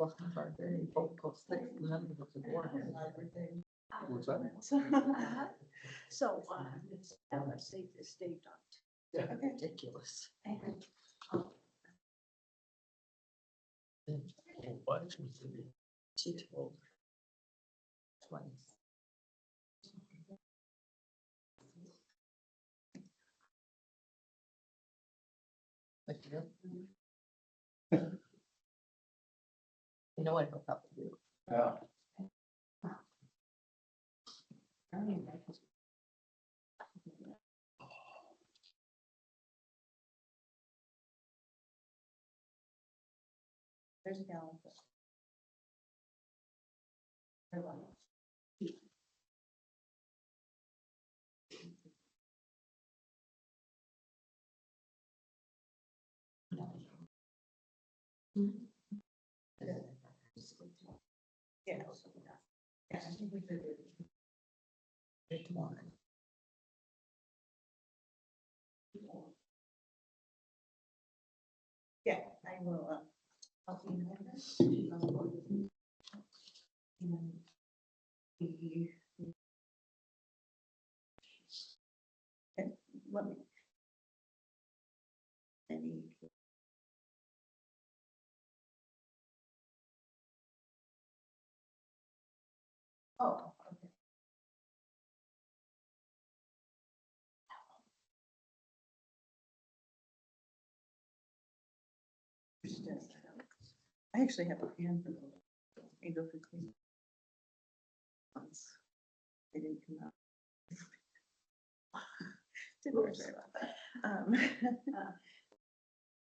Well, our very vocal six members of the board and everything. What's that? So, stay done. Ridiculous. What? She told twice. Like, you know what it'll help you. Yeah. There's a gallon. Yeah. Yeah, I think we could. Tomorrow. Yeah, I will, I'll see you later. And let me. Any. Oh, okay. I actually have a hand for those. Angel for clean. Once they didn't come out. Didn't work very well.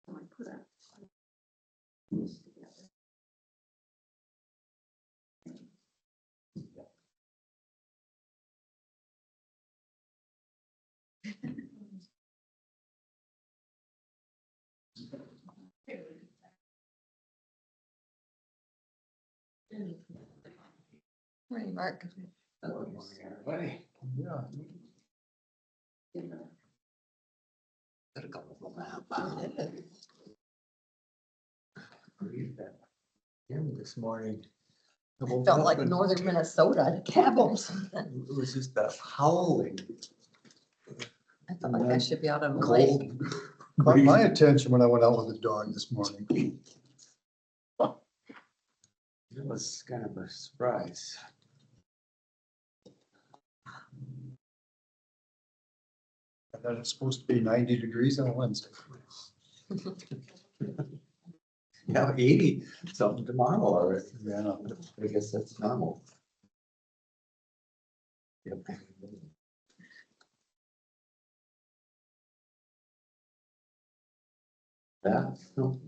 So I put up. Morning, Mark. Good morning, everybody. Yeah. Got a couple of them out. This morning. It felt like northern Minnesota, cabins. It was just that howling. I felt like I should be out on the lake. Cold. Caught my attention when I went out with the dog this morning. It was kind of a surprise. And then it's supposed to be 90 degrees on Wednesday. Yeah, 80 something tomorrow already. Yeah. I guess that's normal. Yep. Yeah. No.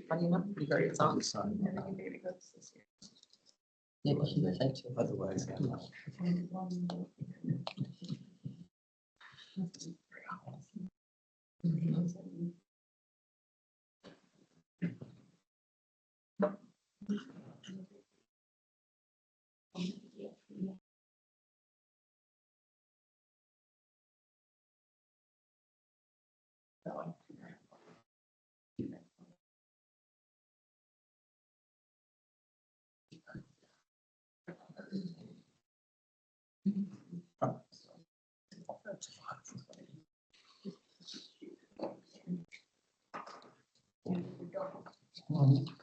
Funny enough, we heard it on. Yeah, he said to. Otherwise. I mean,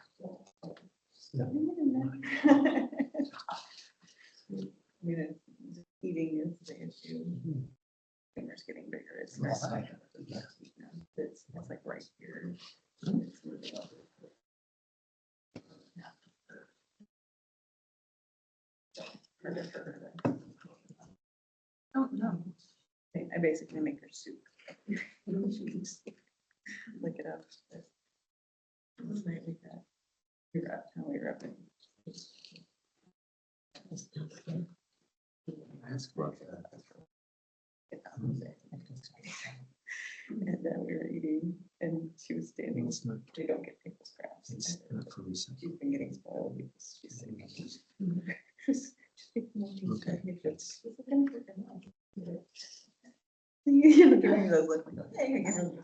eating is the issue. Fingers getting bigger. It's less. It's like right here. It's moving up. Oh, no. I basically make her soup. Look it up. Last night we had, we were up, how we were up in. Ask about that. And then And she was standing, It's not, they don't get pickle scraps. it's not for recent. She's been getting spoiled because she's sick. She's been wanting to Okay. get it. She's like, "I'm good enough." You know, giving me those looks like, okay, you know,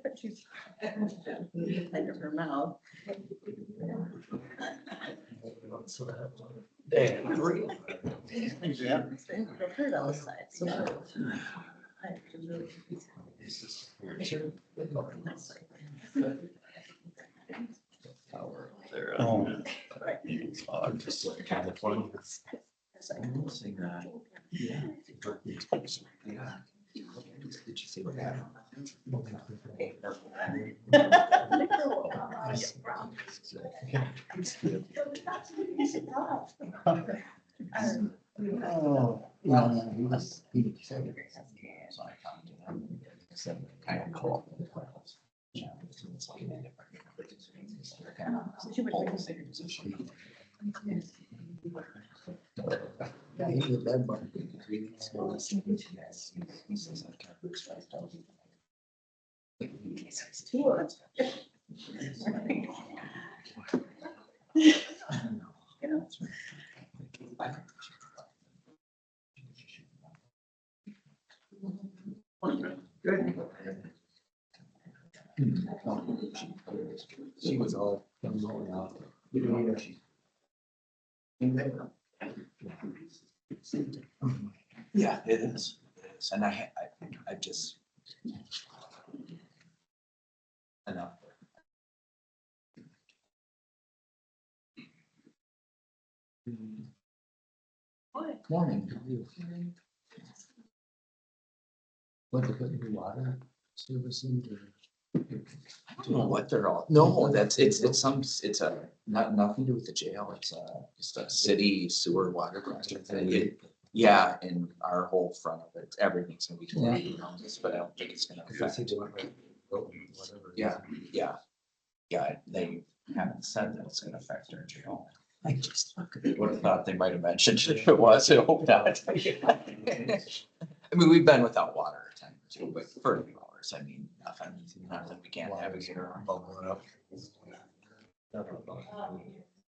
but she's kind of her mouth. It's been hurt on the side, so. I can really- Oh. Right. I'm just like California. I'm missing that. Yeah. Yeah. Did you see what happened? Oh. Yeah, he said. So I talked to him. Said kind of cool. Yeah, it's like a different- kind of all the same position. Yeah, he's a bed bug. Yes. He says I can't extract out. She was all going out. Yeah, it is. It is. And I just. Enough. Morning. How are you? What, they put new water servicing or? I don't know what they're all, no, it's some, it's a, nothing to do with the jail, it's just a city sewer water project. Yeah, and our whole front of it, everything's gonna be torn around this, but I don't think it's gonna affect. Yeah, yeah, yeah, they haven't said that it's gonna affect our jail. I just would have thought they might have mentioned it if it was, I hope not. I mean, we've been without water a time or two, but for a few hours, I mean, nothing we can't navigate around. Bubbling up.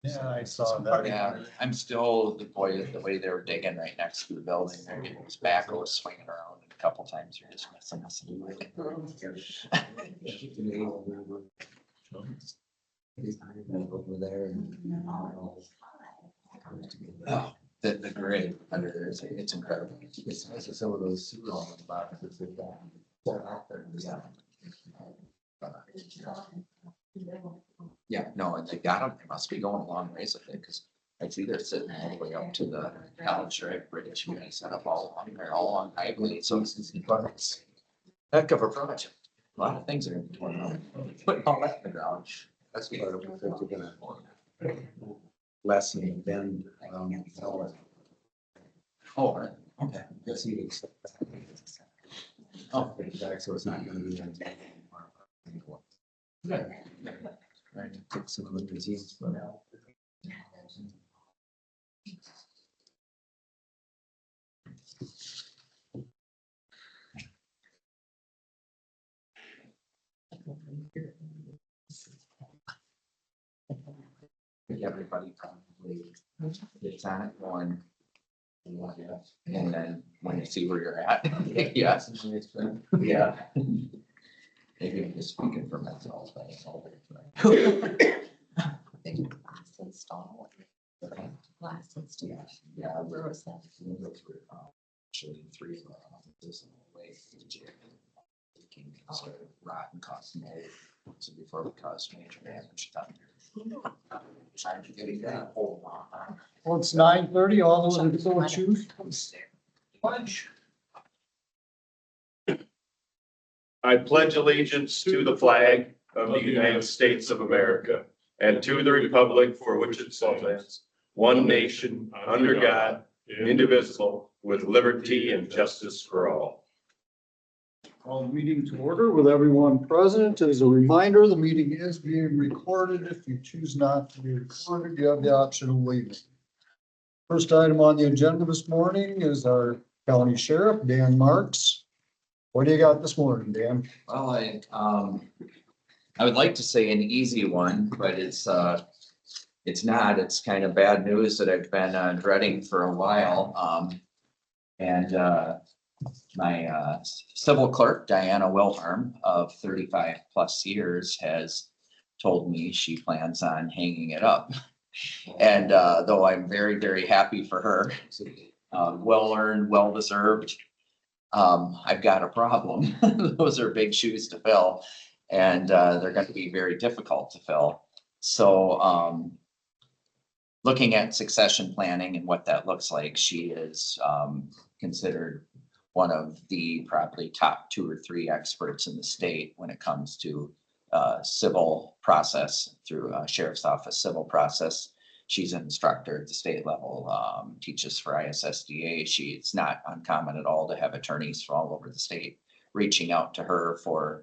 Yeah, I saw that. Yeah, I'm still, the way they were digging right next to the building, they're getting his backhoe swinging around and a couple times you're just missing us. Over there. Oh, the grid under there is, it's incredible. It's some of those sewer boxes they've got out there. Yeah, no, and they got them, they must be going a long ways with it, because I see they're sitting all the way up to the College Drive Bridge, you guys set up all along there, all on highway, so it's heck of a project. A lot of things are gonna be torn up, putting all that in the ground. That's part of what they're gonna lessen the bend. Oh, right, okay. That's even. Oh, Back, so it's not gonna be. good. Right, take some of the museums, but now. Everybody probably gets on it one. And then when you see where you're at, yes, yeah. Maybe I'm just speaking for myself, but it's all very. Last install. Last install. Yeah. Where was that? Actually, 3 of our offices in the way to jail. Started rotting, causing mold. So before we caused major damage down there. Trying to get it down. Hold on. Well, it's 9:30, all those in full choose. Punch. I pledge allegiance to the flag of the United States of America and to the republic for which it stands, one nation, under God, indivisible, with liberty and justice for all. Call the meeting to order with everyone present. As a reminder, the meeting is being recorded. If you choose not to be recorded, you have the option of leaving. First item on the agenda this morning is our county sheriff, Dan Marx. What do you got this morning, Dan? Well, I would like to say an easy one, but it's not. It's kind of bad news that I've been dreading for a while. And my civil clerk, Diana Wilhelm, of 35 plus years, has told me she plans on hanging it up. And though I'm very, very happy for her, well earned, well deserved, I've got a problem. Those are big shoes to fill, and they're going to be very difficult to fill. So looking at succession planning and what that looks like, she is considered one of the probably top 2 or 3 experts in the state when it comes to civil process through sheriff's office civil process. She's an instructor at the state level, teaches for ISSDA. It's not uncommon at all to have attorneys from all over the state reaching out to her for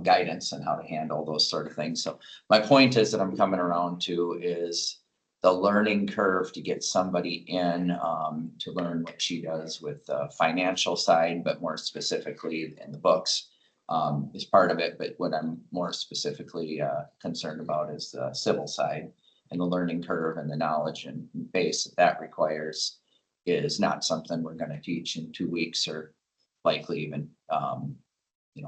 guidance on how to handle those sort of things. So my point is that I'm coming around to is the learning curve to get somebody in to learn what she does with the financial side, but more specifically in the books is part of it. But what I'm more specifically concerned about is the civil side, and the learning curve and the knowledge and base that requires is not something we're going to teach in 2 weeks or likely even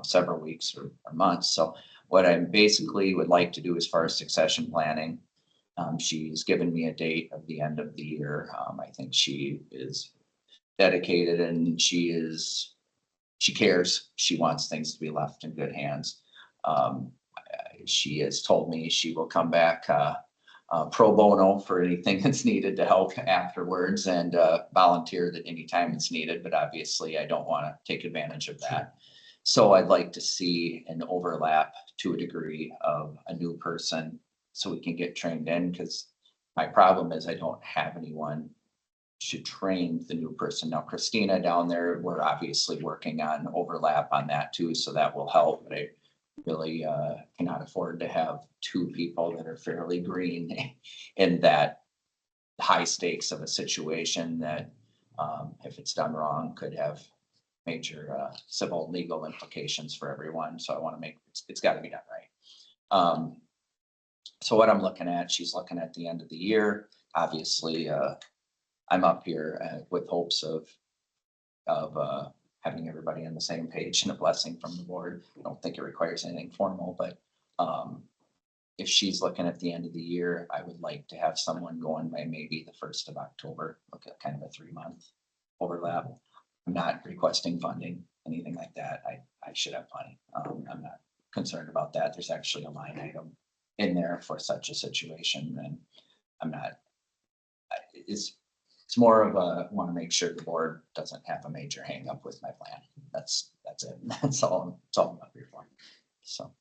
several weeks or months. So what I basically would like to do as far as succession planning, she's given me a date of the end of the year. I think she is dedicated and she cares. She wants things to be left in good hands. She has told me she will come back pro bono for anything that's needed to help afterwards, and volunteer that anytime it's needed. But obviously I don't want to take advantage of that. So I'd like to see an overlap to a degree of a new person so we can get trained in, because my problem is I don't have anyone to train the new person. Now, Christina down there, we're obviously working on overlap on that too, so that will help. But I really cannot afford to have 2 people that are fairly green in that high stakes of a situation that if it's done wrong could have major civil legal implications for everyone. So I want to make it's got to be done right. So what I'm looking at, she's looking at the end of the year. Obviously, I'm up here with hopes of having everybody on the same page and a blessing from the board. I don't think it requires anything formal, but if she's looking at the end of the year, I would like to have someone going by maybe the 1st of October, look at kind of a 3-month overlap. I'm not requesting funding, anything like that. I should have plenty. I'm not concerned about that. There's actually a line item in there for such a situation, and I'm not, it's more of a, want to make sure the board doesn't have a major hang up with my plan. That's it. That's all I'm up here for. So.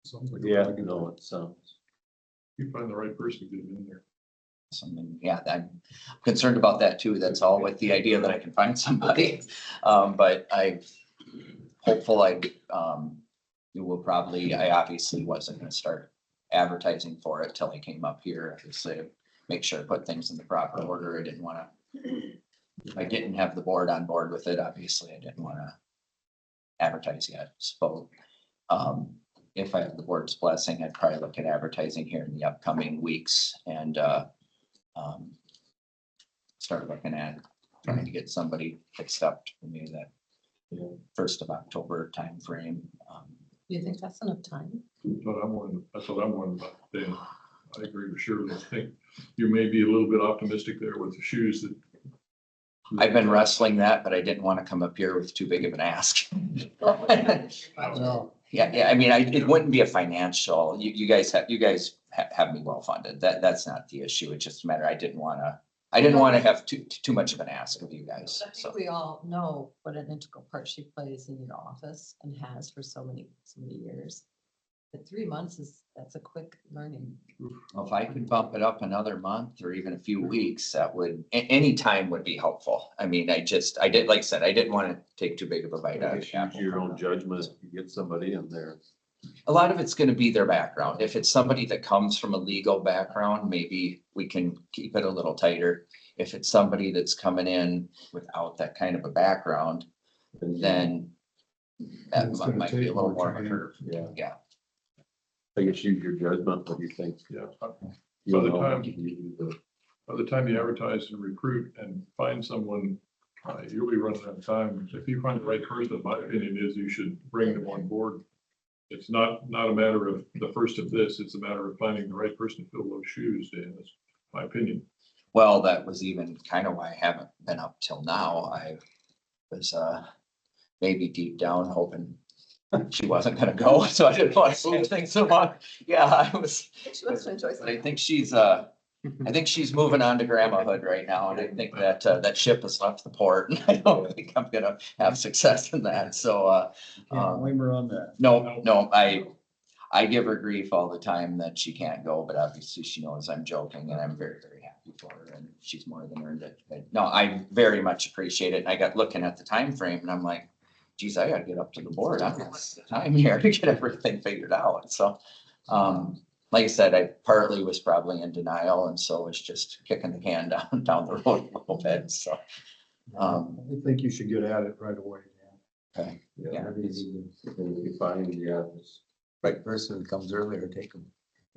Sounds like. Yeah, No, it sounds. You find the right person to get him in there. Something, yeah, I'm concerned about that too. That's all with the idea that I can find somebody. But hopeful you will probably, I obviously wasn't going to start advertising for it till I came up here to say, make sure I put things in the proper order. I didn't want to, I didn't have the board on board with it. Obviously I didn't want to advertise yet. So if I have the board's blessing, I'd probably look at advertising here in the upcoming weeks and start looking at trying to get somebody fixed up for me that 1st of October timeframe. Do you think that's enough time? That's what I'm wondering about. Dan, I agree with Shirley. I think you may be a little bit optimistic there with the shoes that. I've been wrestling that, but I didn't want to come up here with too big of an ask. No. Yeah. I mean, it wouldn't be a financial, you guys have me well funded. That's not the issue. It's just a matter, I didn't want to have too much of an ask of you guys. I So think we all know what an integral part she plays in your office and has for so many years. But 3 months that's a quick learning. if I could bump it up another month or even a few weeks, that would, any time would be helpful. I mean, like I said, I didn't want to take too big of a bite out of the Use apple. your own judgment if you get somebody in there. A lot of it's going to be their background. If it's somebody that comes from a legal background, maybe we can keep it a little tighter. If it's somebody that's coming in without that kind of a background, then that It's gonna might be take a little more more of a time. curve. Yeah. Yeah. I guess use your judgment, what do you think? Yeah. You the know, time- you- By the time you advertise and recruit and find someone, you'll be running out of time. If you find the right person, my opinion is you should bring them on board. It's not a matter of the first of this, it's a matter of finding the right person to fill those shoes, Dan, that's my opinion. Well, that was even kind of why I haven't been up till now. I was maybe deep down hoping she wasn't gonna go, so I didn't want to move things along. Yeah, I was, She wants to enjoy but I some. think she's moving on to grandmahood right now, and I think that that ship has left the port, and I don't think I'm gonna have success in that, so Can't blame her on that. no, I give her grief all the time that she can't go, but obviously she knows I'm joking, and I'm very, very happy for her, and she's more than earned it. But no, I very much appreciate it. And I got looking at the time frame, and I'm like, geez, I gotta get up to the board. I don't have the time here to get everything figured out. So, like I said, I partly was probably in denial, and so was just kicking the can down the road a little bit. So, I think you should get at it right away, Dan. okay, Yeah, Yeah. and you find, yeah, this right person who comes earlier, take them.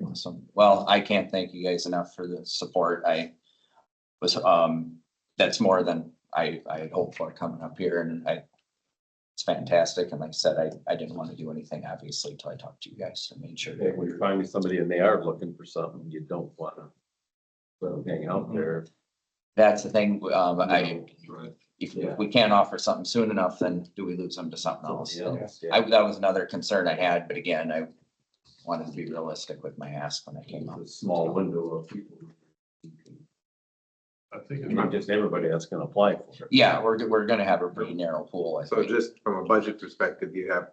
Awesome. Well, I can't thank you guys enough for the support. I was, that's more than I had hoped for coming up here, and it's fantastic. And like I said, I didn't want to do anything obviously till I talked to you guys and made sure that when you're finding somebody and they are looking for something, you don't wanna let them hang out there. that's the thing. Right. If we can't offer something soon enough, then do we lose them to something else? Somebody else, yeah. That was another concern I had, but again, I wanted to be realistic with my ask when I came up. It's a small window of people. I think It's not just everybody that's gonna apply for it. Yeah, we're gonna have a pretty narrow pool, I So think. just from a budget perspective, you have,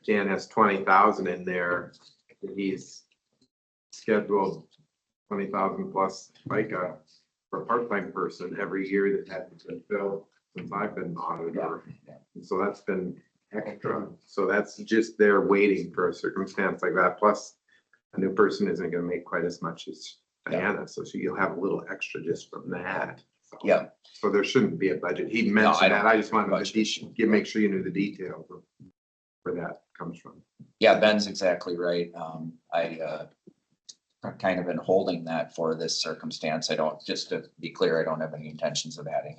Jan has 20,000 in there. He's scheduled 20,000 plus FICA for a part-time person every year that hasn't been filled since I've been auditor. Yeah. And so that's been extra. So that's just there waiting for a circumstance like that. Plus, a new person isn't gonna make quite as much as Diana, so you'll have a little extra just from that. So- Yeah. So there shouldn't be a budget. He I mentioned don't that. I just wanted budget. to make sure you knew the details of where that comes from. Yeah, Ben's exactly right. I've kind of been holding that for this circumstance. I don't, just to be clear, I don't have any intentions of adding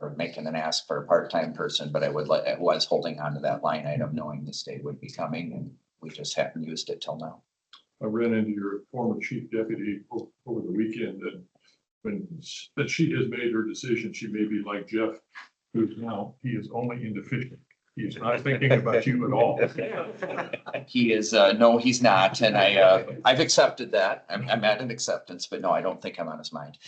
or making an ask for a part-time person, but I was holding on to that line item knowing this day would be coming, and we just haven't used it till now. I ran into your former chief deputy over the weekend, and that she has made her decision, she may be like Jeff, who's now, he is only inefficient. He's not thinking about you at all. He is, no, he's not, and I've accepted that. I'm at an acceptance, but no, I don't think I'm on his mind.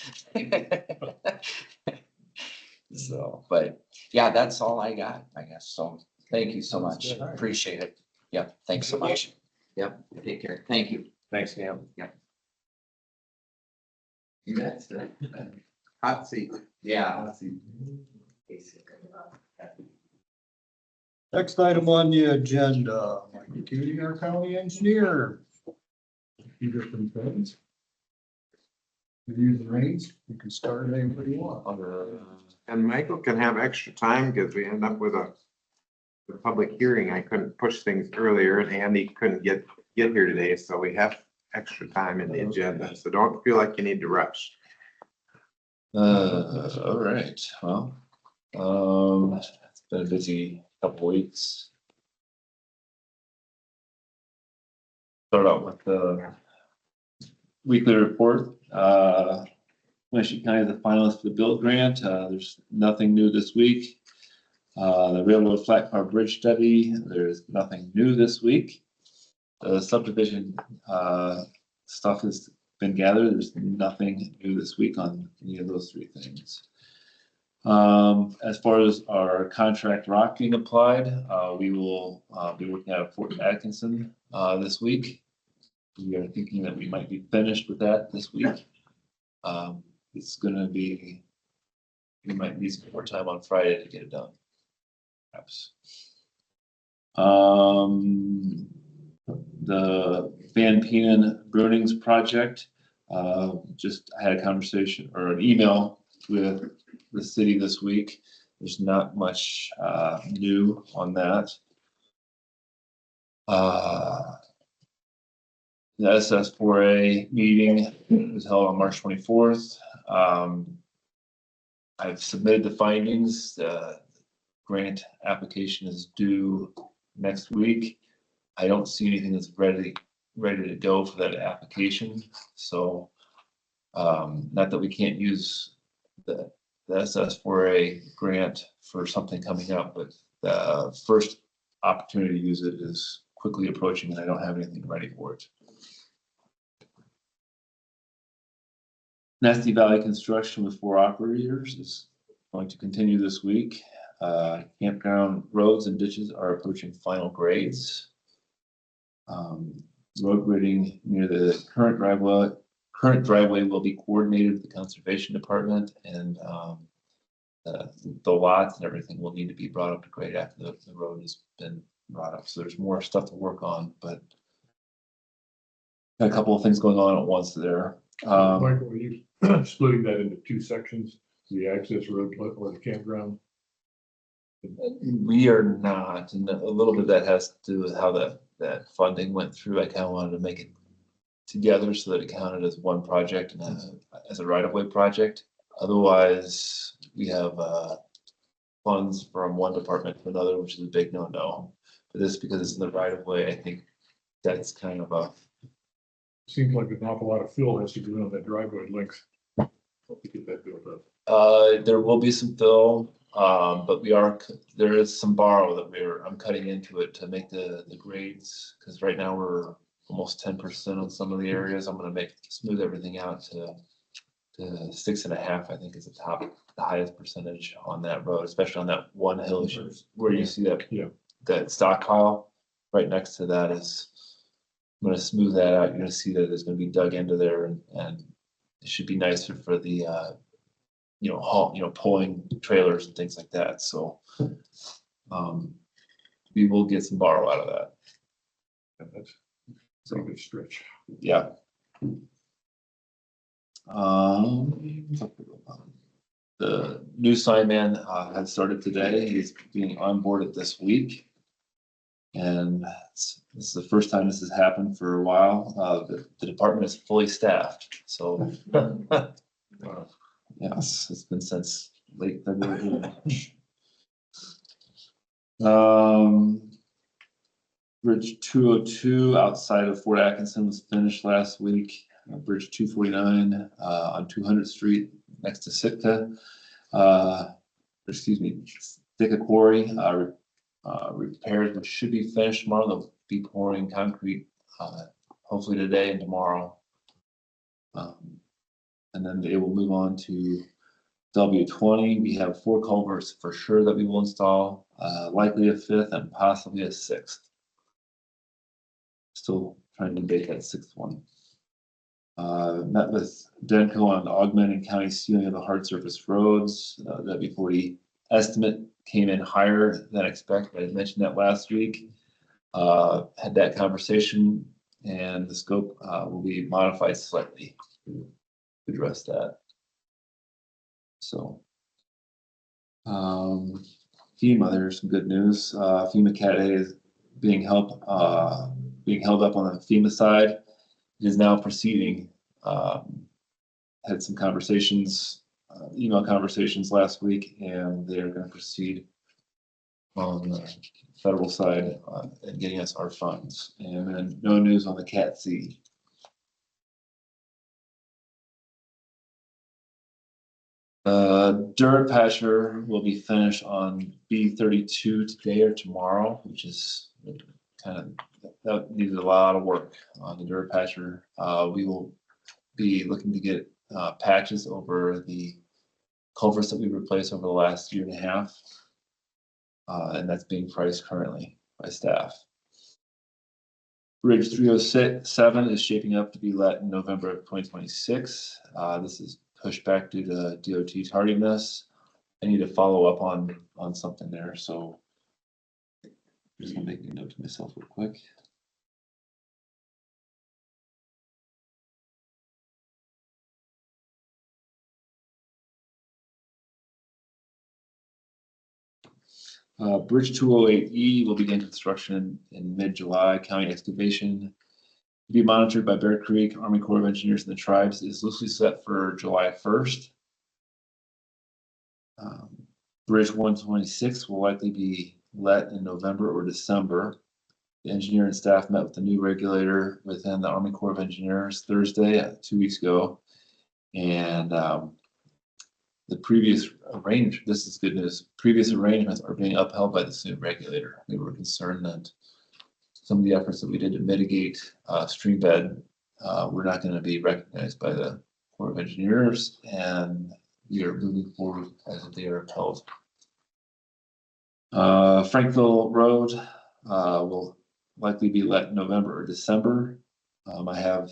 So, but yeah, that's all I got, I guess. So thank you so much. Appreciate it. Yep, thanks so much. Yep, take care. Thank you. Thanks, Cam. That's Hot seat. Yeah. Next item on the agenda, Michael Kueny, our county engineer. You got some things? You use the reins, you can start it anywhere you want. And Michael can have extra time because we end up with the public hearing. I couldn't push things earlier and Andy couldn't get here today, so we have extra time in the agenda. So don't feel like you need to rush. All right, well, it's been a busy couple weeks. Start out with the weekly report. Winneshiek County is the finalist for the build grant. There's nothing new this week. The railroad flat car bridge study, there's nothing new this week. The subdivision stuff has been gathered. There's nothing new this week on any of those three things. As far as our contract rock being applied, we will be working out of Fort Atkinson this week. We are thinking that we might be finished with that this week. It's gonna be, we might need some more time on Friday to get it done. Perhaps. The Van Penen Brunings project, just I had a conversation or an email with the city this week. There's not much new on that. The SS4A meeting was held on March 24th. I've submitted the findings. The grant application is due next week. I don't see anything that's ready to go for that application. So, not that we can't use the SS4A grant for something coming up, but the first opportunity to use it is quickly approaching and I don't have anything ready for it. Nasty Valley construction with 4 operators is going to continue this week. Campground roads and ditches are approaching final grades. Road grading near the current driveway will be coordinated with the conservation department, and the lots and everything will need to be brought up to grade after the road has been brought up. So there's more stuff to work on, but got a couple of things going on at once there. Michael, are you splitting that into 2 sections, the access road or the campground? We are not, and a little bit of that has to do with how that funding went through. I kind of wanted to make it together so that it counted as one project and as a right-of-way project. Otherwise, we have funds from one department to another, which is a big no-no. But this, because it's in the right-of-way, I think that's kind of a. Seems like an awful lot of fill has to go in on that driveway length to get that built up. There will be some fill, but there is some borrow that I'm cutting into it to make the grades, because right now we're almost 10% on some of the areas. I'm going to smooth everything out to 6.5. I think is the highest percentage on that road, especially on that one hill where you see that stockpile right next to that is. I'm going to smooth that out. You're going to see that it's going to be dug into there, and it should be nicer for the pulling trailers and things like that. So we will get some borrow out of that. And that's a pretty good stretch. Yeah. The new sign man has started today. He's being onboarded this week. And this is the first time this has happened for a while. The department is fully staffed, so yes, it's been since late February. Bridge 202 outside of Fort Atkinson was finished last week. Bridge 249 on 200th Street next to Sitka. Sitka Quarry. Repairs which should be finished tomorrow. They'll be pouring concrete hopefully today and tomorrow, and then they will move on to W20. We have 4 culverts for sure that we will install, likely a 5th and possibly a 6th. Still trying to debate that 6th one. Met with Denko on augmenting county sealing of the hard surface roads. W40 estimate came in higher than expected. I mentioned that last week. Had that conversation, and the scope will be modified slightly to address that. So, FEMA, there's some good news. FEMA Cat A is being held up on the FEMA side. It is now proceeding. Had some conversations, email conversations last week, and they're going to proceed on the federal side and getting us our funds. And then no news on the Cat C. Dirt patcher will be finished on B32 today or tomorrow, which is that needed a lot of work on the dirt patcher. We will be looking to get patches over the culverts that we replaced over the last 1.5 years. And that's being priced currently by staff. Bridge 307 is shaping up to be let in November of 2026. This is pushed back due to DOT tardiness. I need to follow up on something there, so I'm just gonna make a note to myself real quick. Bridge 208E will begin construction in mid-July. County excavation to be monitored by Bear Creek, Army Corps of Engineers, and the tribes is loosely set for July 1st. Bridge 126 will likely be let in November or December. The engineer and staff met with the new regulator within the Army Corps of Engineers Thursday, 2 weeks ago. And the previous this is good news, previous arrangements are being upheld by the new regulator. We were concerned that some of the efforts that we did to mitigate stream bed were not going to be recognized by the Corps of Engineers, and we are moving forward as if they are upheld. Frankville Road will likely be let in November or December. I have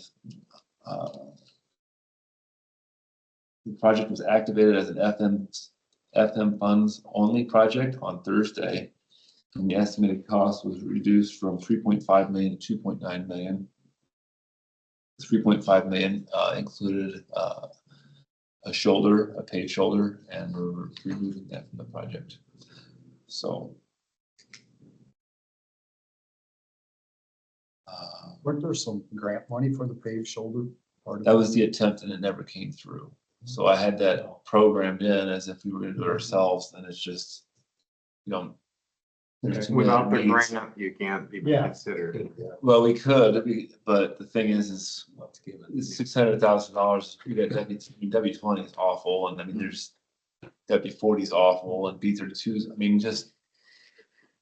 the project was activated as an FM funds only project on Thursday, and the estimated cost was reduced from 3.5 million to 2.9 million. 3.5 million included a paid shoulder, and we're removing that from the project. So. Weren't there some grant money for the paved shoulder part of That it? was the attempt, and it never came through. So I had that programmed in as if we were gonna do it ourselves, and it's just, you know. there's too many Without the needs. grant, you can't even Yeah. consider it. Well, we could, but the thing is it's $600,000. We got W20 is awful, and I mean, there's W40 is awful, and B32s. I mean, just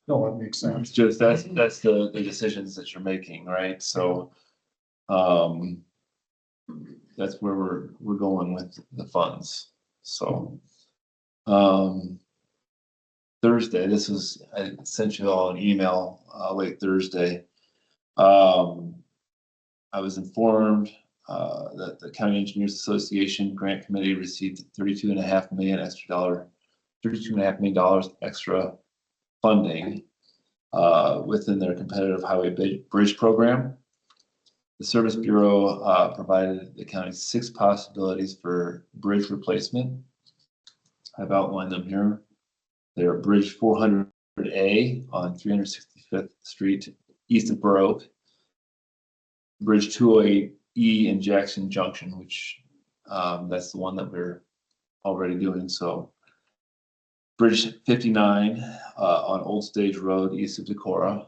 No, that makes it's sense. just that's the decisions that you're making, right? So, that's where we're going with the funds. So, Thursday, I sent you all an email late Thursday. I was informed that the County Engineers Association Grant Committee received $32.5 million extra funding within their competitive highway bridge program. The Service Bureau provided the county 6 possibilities for bridge replacement. I've outlined them here. They're Bridge 400A on 365th Street east of Burr Oak, Bridge 208E in Jackson Junction, which that's the one that we're already doing. So Bridge 59 on Old Stage Road east of Decorah,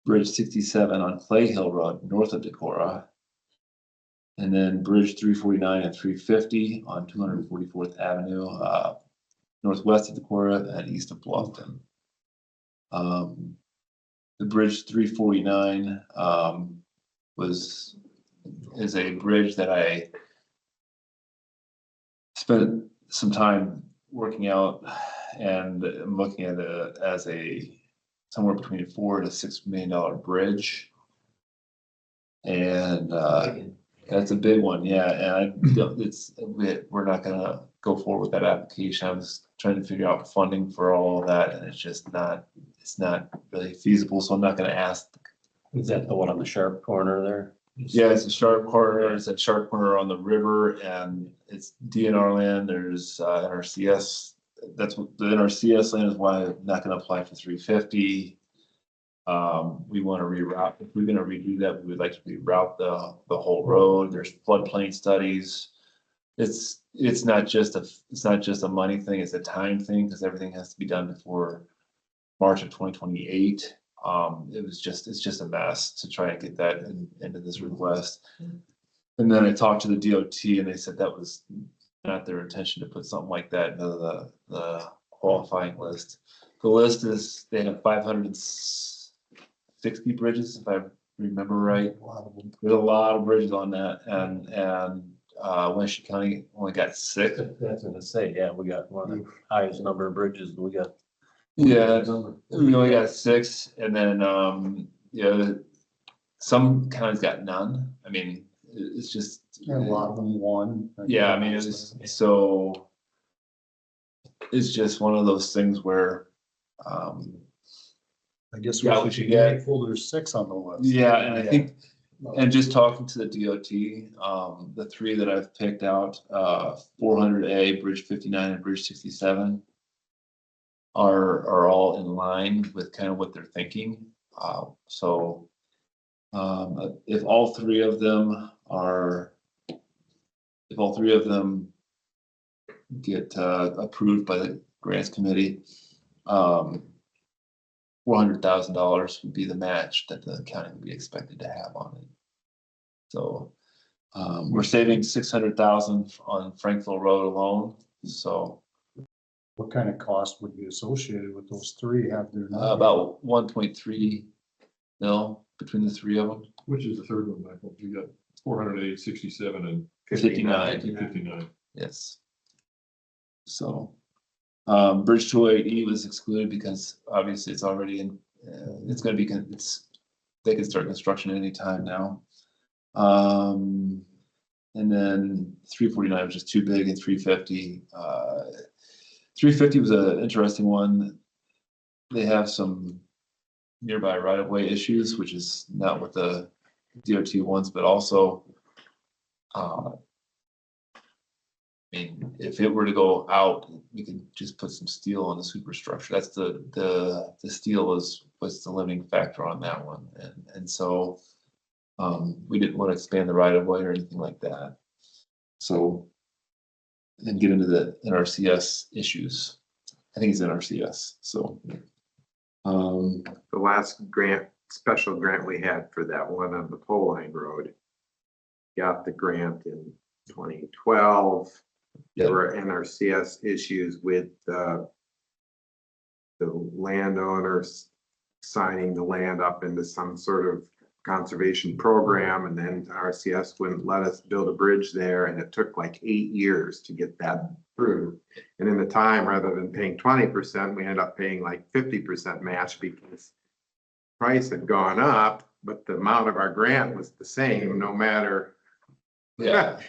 Bridge 67 on Clay Hill Road north of Decorah, and then Bridge 349 and 350 on 244th Avenue northwest of Decorah and east of Bluffton. The Bridge 349 is a bridge that I spent some time working out, and I'm looking at it as somewhere between a $4 to $6 million bridge. And that's a big one, yeah. And we're not gonna go forward with that application. I was trying to figure out funding for all of that, and it's not really feasible. So I'm not gonna ask. Is that the one on the sharp corner there? Yeah, it's a sharp corner. It's a sharp corner on the river, and it's DNR land. There's NRCS. That's what the NRCS land is. Why I'm not going to apply for 350. We want to reroute. If we're going to redo that, we would like to reroute the whole road. There's floodplain studies. It's not just a money thing. It's a time thing, because everything has to be done before March of 2028. It's just a mess to try and get that into this request. And then I talked to the DOT, and they said that was not their intention to put something like that into the qualifying list. The list is, they have 560 bridges, if I remember right. There's a lot of bridges on that, and Winneshiek County only got 6. That's gonna say, yeah, we got one of the highest number of bridges we got. Yeah, we only got 6, and then, some counties got none. I mean, it's just. And a lot of them won. Yeah, I mean, it's just one of those things where, I guess Yeah, we we should should be get- thankful there's 6 on the list. yeah, and I think, and just talking to the DOT, the 3 that I've picked out, 400A, Bridge 59, and Bridge 67. are all in line with kind of what they're thinking. So if all three of them get approved by the grants committee, $400,000 would be the match that the county would be expected to have on it. So we're saving $600,000 on Frankville Road alone. So What kind of cost would be associated with those three? Have there not? about 1.3 mil between the three of them. Which is the third one, Michael? You got 408, 67 and 59. 59. Yes. So, Bridge 280 was excluded because obviously it's already in, it's gonna be, they can start construction anytime now. And then 349 was just too big, and 350. 350 was an interesting one. They have some nearby right-of-way issues, which is not what the DOT wants, but also, I mean, if it were to go out, we could just put some steel on the superstructure. That's the steel was the limiting factor on that one, and so we didn't want to expand the right of way or anything like that. So, and get into the NRCS issues. I think it's NRCS. So, The last grant, special grant we had for that one on the pole line road, got the grant in 2012. yeah, There were NRCS issues with the landowners signing the land up into some sort of conservation program, and then RCS wouldn't let us build a bridge there, and it took like 8 years to get that through. And in the time, rather than paying 20%, we ended up paying like 50% match because price had gone up, but the amount of our grant was the same, no matter. yeah,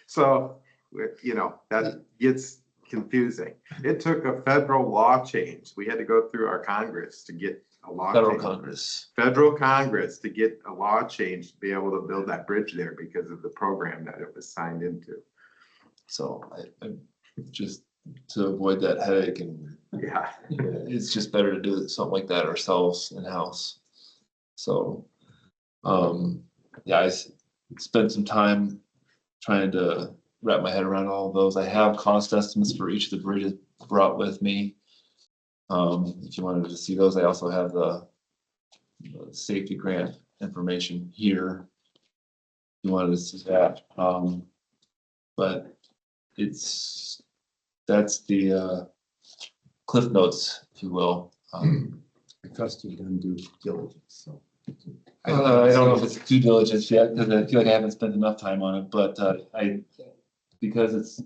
So, you know, that gets confusing. It took a federal law change. We had to go through our Congress to get a law federal change. Congress. Federal Congress to get a law change to be able to build that bridge there because of the program that it was signed into. So I just to avoid that headache, and Yeah. it's just better to do something like that ourselves in-house. So, yeah, I spent some time trying to wrap my head around all of those. I have cost estimates for each of the bridges brought with me. If you wanted to see those, I also have the safety grant information here. If you wanted to see that, but that's the cliff notes, if you will. I trust you didn't do diligence, so. I don't know if it's due diligence yet, because I feel like I haven't spent enough time on it, but because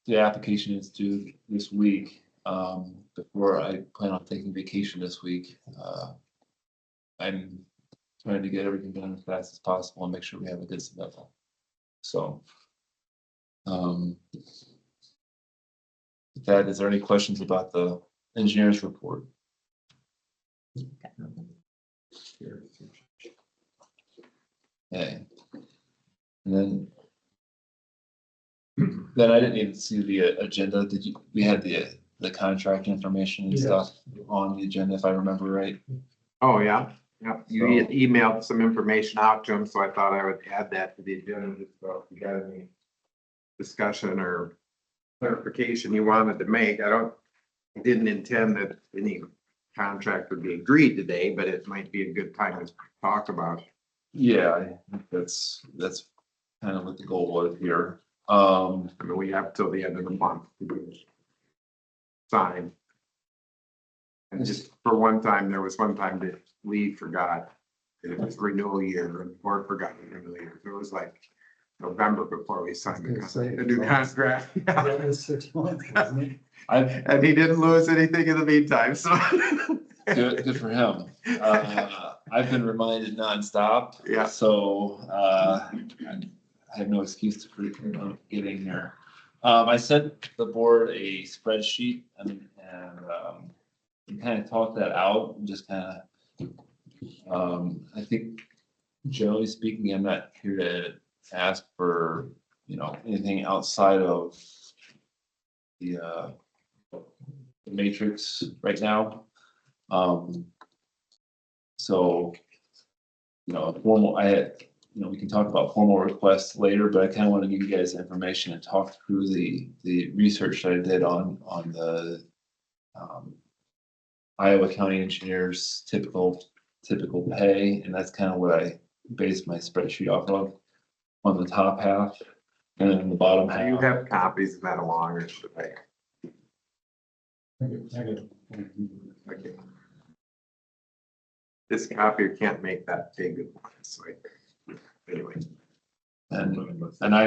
the application is due this week, before I plan on taking vacation this week, I'm trying to get everything done as fast as possible and make sure we have a good submittal. So, with that, is there any questions about the engineer's report? Okay. And then I didn't even see the agenda. Did you? We had the contract information and stuff on the agenda, if I remember right. Oh, yeah. Yep. You emailed some information out to him, so I thought I would add that to the agenda. So if you got any discussion or clarification you wanted to make, I didn't intend that any contract would be agreed today, but it might be a good time to talk about. Yeah, I think that's kind of what the goal was here. I mean, we have till the end of the month to do it. Sign. And just for one time, there was one time that Lee forgot that it was renewal year, and the board forgot renewal year. So it was like November before we signed the new contract. That was 6 months, wasn't it? And he didn't lose anything in the meantime, so. Good for him. I've been reminded nonstop. Yeah. So I have no excuse to getting here. I sent the board a spreadsheet and kind of talked that out and just kind of, I think generally speaking, I'm not here to ask for, anything outside of the matrix right now. So, formal, we can talk about formal requests later, but I kind of want to give you guys information and talk through the research that I did on the Iowa County engineers typical pay, and that's kind of what I based my spreadsheet off of on the top half, and then the bottom Do you half. have copies of that along or should I? Okay. This copier can't make that big, so anyway. And I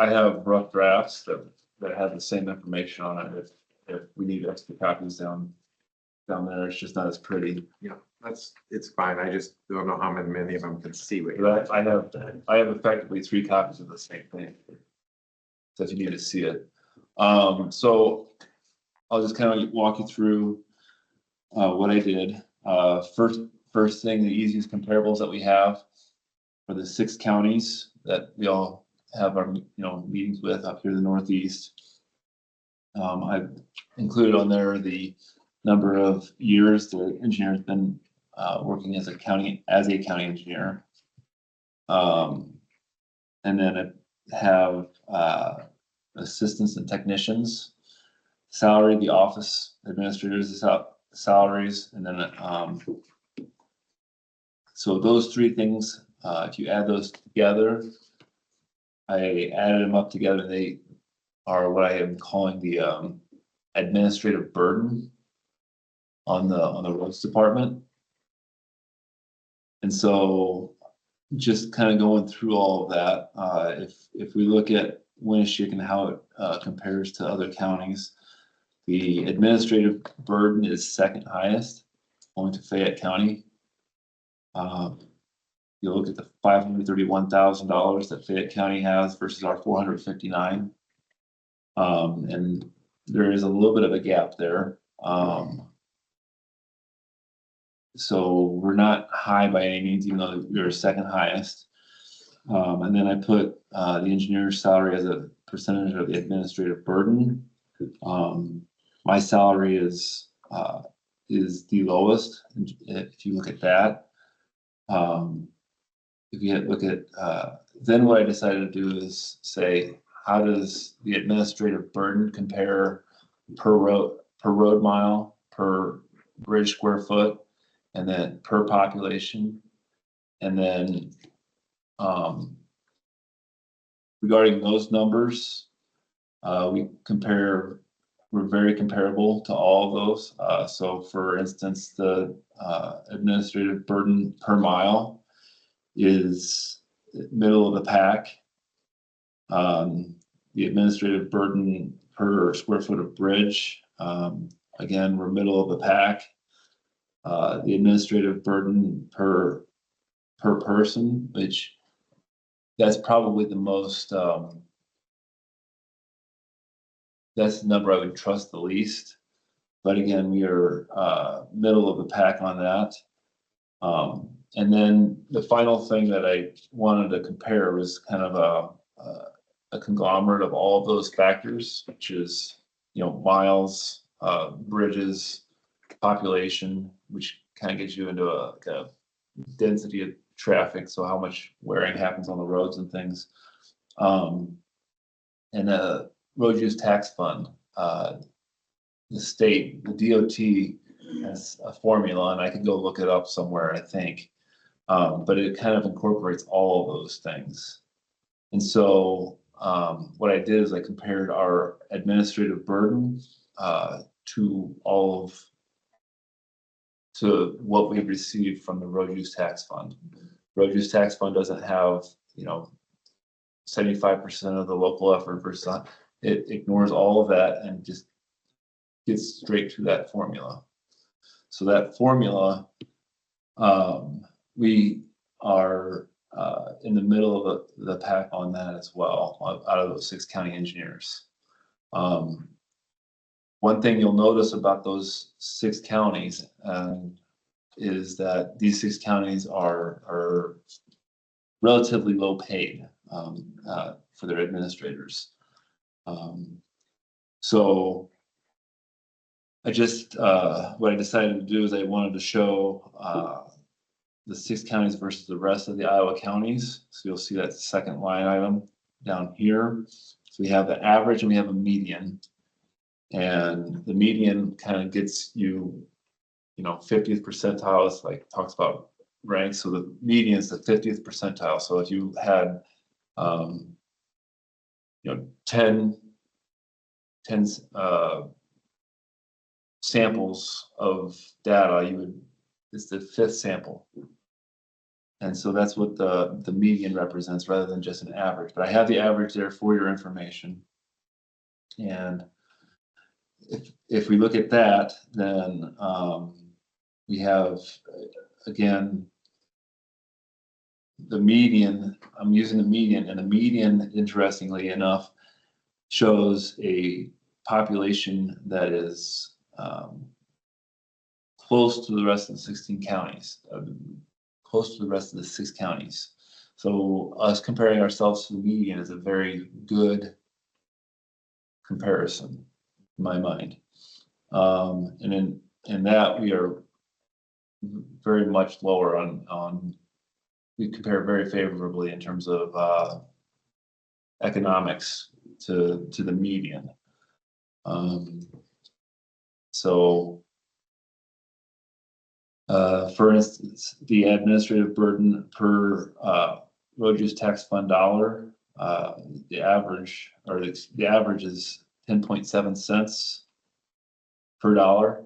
have rough drafts that have the same information on it. If we need extra copies down there, it's just not as pretty. Yeah, it's fine. I just don't know how many of them can see what. But I have effectively 3 copies of the same thing. So if you need to see it. So I'll just kind of walk you through what I did. First thing, the easiest comparables that we have for the 6 counties that we all have our meetings with up here in the Northeast. I've included on there the number of years the engineer's been working as a county engineer. And then I have assistants and technicians salary, the office administrators salaries, and then so those 3 things, if you add those together, I added them up together. They are what I am calling the administrative burden on the roads department. And so just kind of going through all of that, if we look at Winneshiek and how it compares to other counties, the administrative burden is second highest, going to Fayette County. You look at the $531,000 that Fayette County has versus our $459,000. And there is a little bit of a gap there. So we're not high by any means, even though we're second highest. And then I put the engineer's salary as a percentage of the administrative burden. My salary is the lowest, if you look at that. If you look at, then what I decided to do is say, how does the administrative burden compare per road mile, per bridge square foot, and then per population? And then regarding those numbers, we're very comparable to all of those. So for instance, the administrative burden per mile is middle of the pack. The administrative burden per square foot of bridge, again, we're middle of the pack. The administrative burden per person, which that's probably the most, that's the number I would trust the least. But again, we are middle of the pack on that. And then the final thing that I wanted to compare was kind of a conglomerate of all of those factors, which is, miles, bridges, population, which kind of gets you into a density of traffic. So how much wearing happens on the roads and things. And the road use tax fund, the state, the DOT has a formula, and I could go look it up somewhere, I think. But it kind of incorporates all of those things. And so what I did is I compared our administrative burden to what we received from the road use tax fund. Road use tax fund doesn't have 75% of the local effort versus it ignores all of that and just gets straight to that formula. So that formula, we are in the middle of the pack on that as well, out of those 6 county engineers. One thing you'll notice about those 6 counties is that these 6 counties are relatively low paid for their administrators. So I just, what I decided to do is I wanted to show, the 6 counties versus the rest of the Iowa counties. So you'll see that second line item down here. So we have the average and we have a median. And the median kind of gets you, 50th percentile is like, talks about ranks. So the median is the 50th percentile. So if you had, 10 samples of data, it's the 5th sample. And so that's what the median represents rather than just an average. But I have the average there for your information. And if we look at that, then we have, again, the median. I'm using the median, and the median, interestingly enough, shows a population that is close to the rest of the 16 counties. Close to the rest of the 6 counties. So us comparing ourselves to the median is a very good comparison in my mind. And in that we are very much lower on we compare very favorably in terms of economics to the median. For instance, the administrative burden per road use tax fund dollar, the average is 10.7 cents per dollar.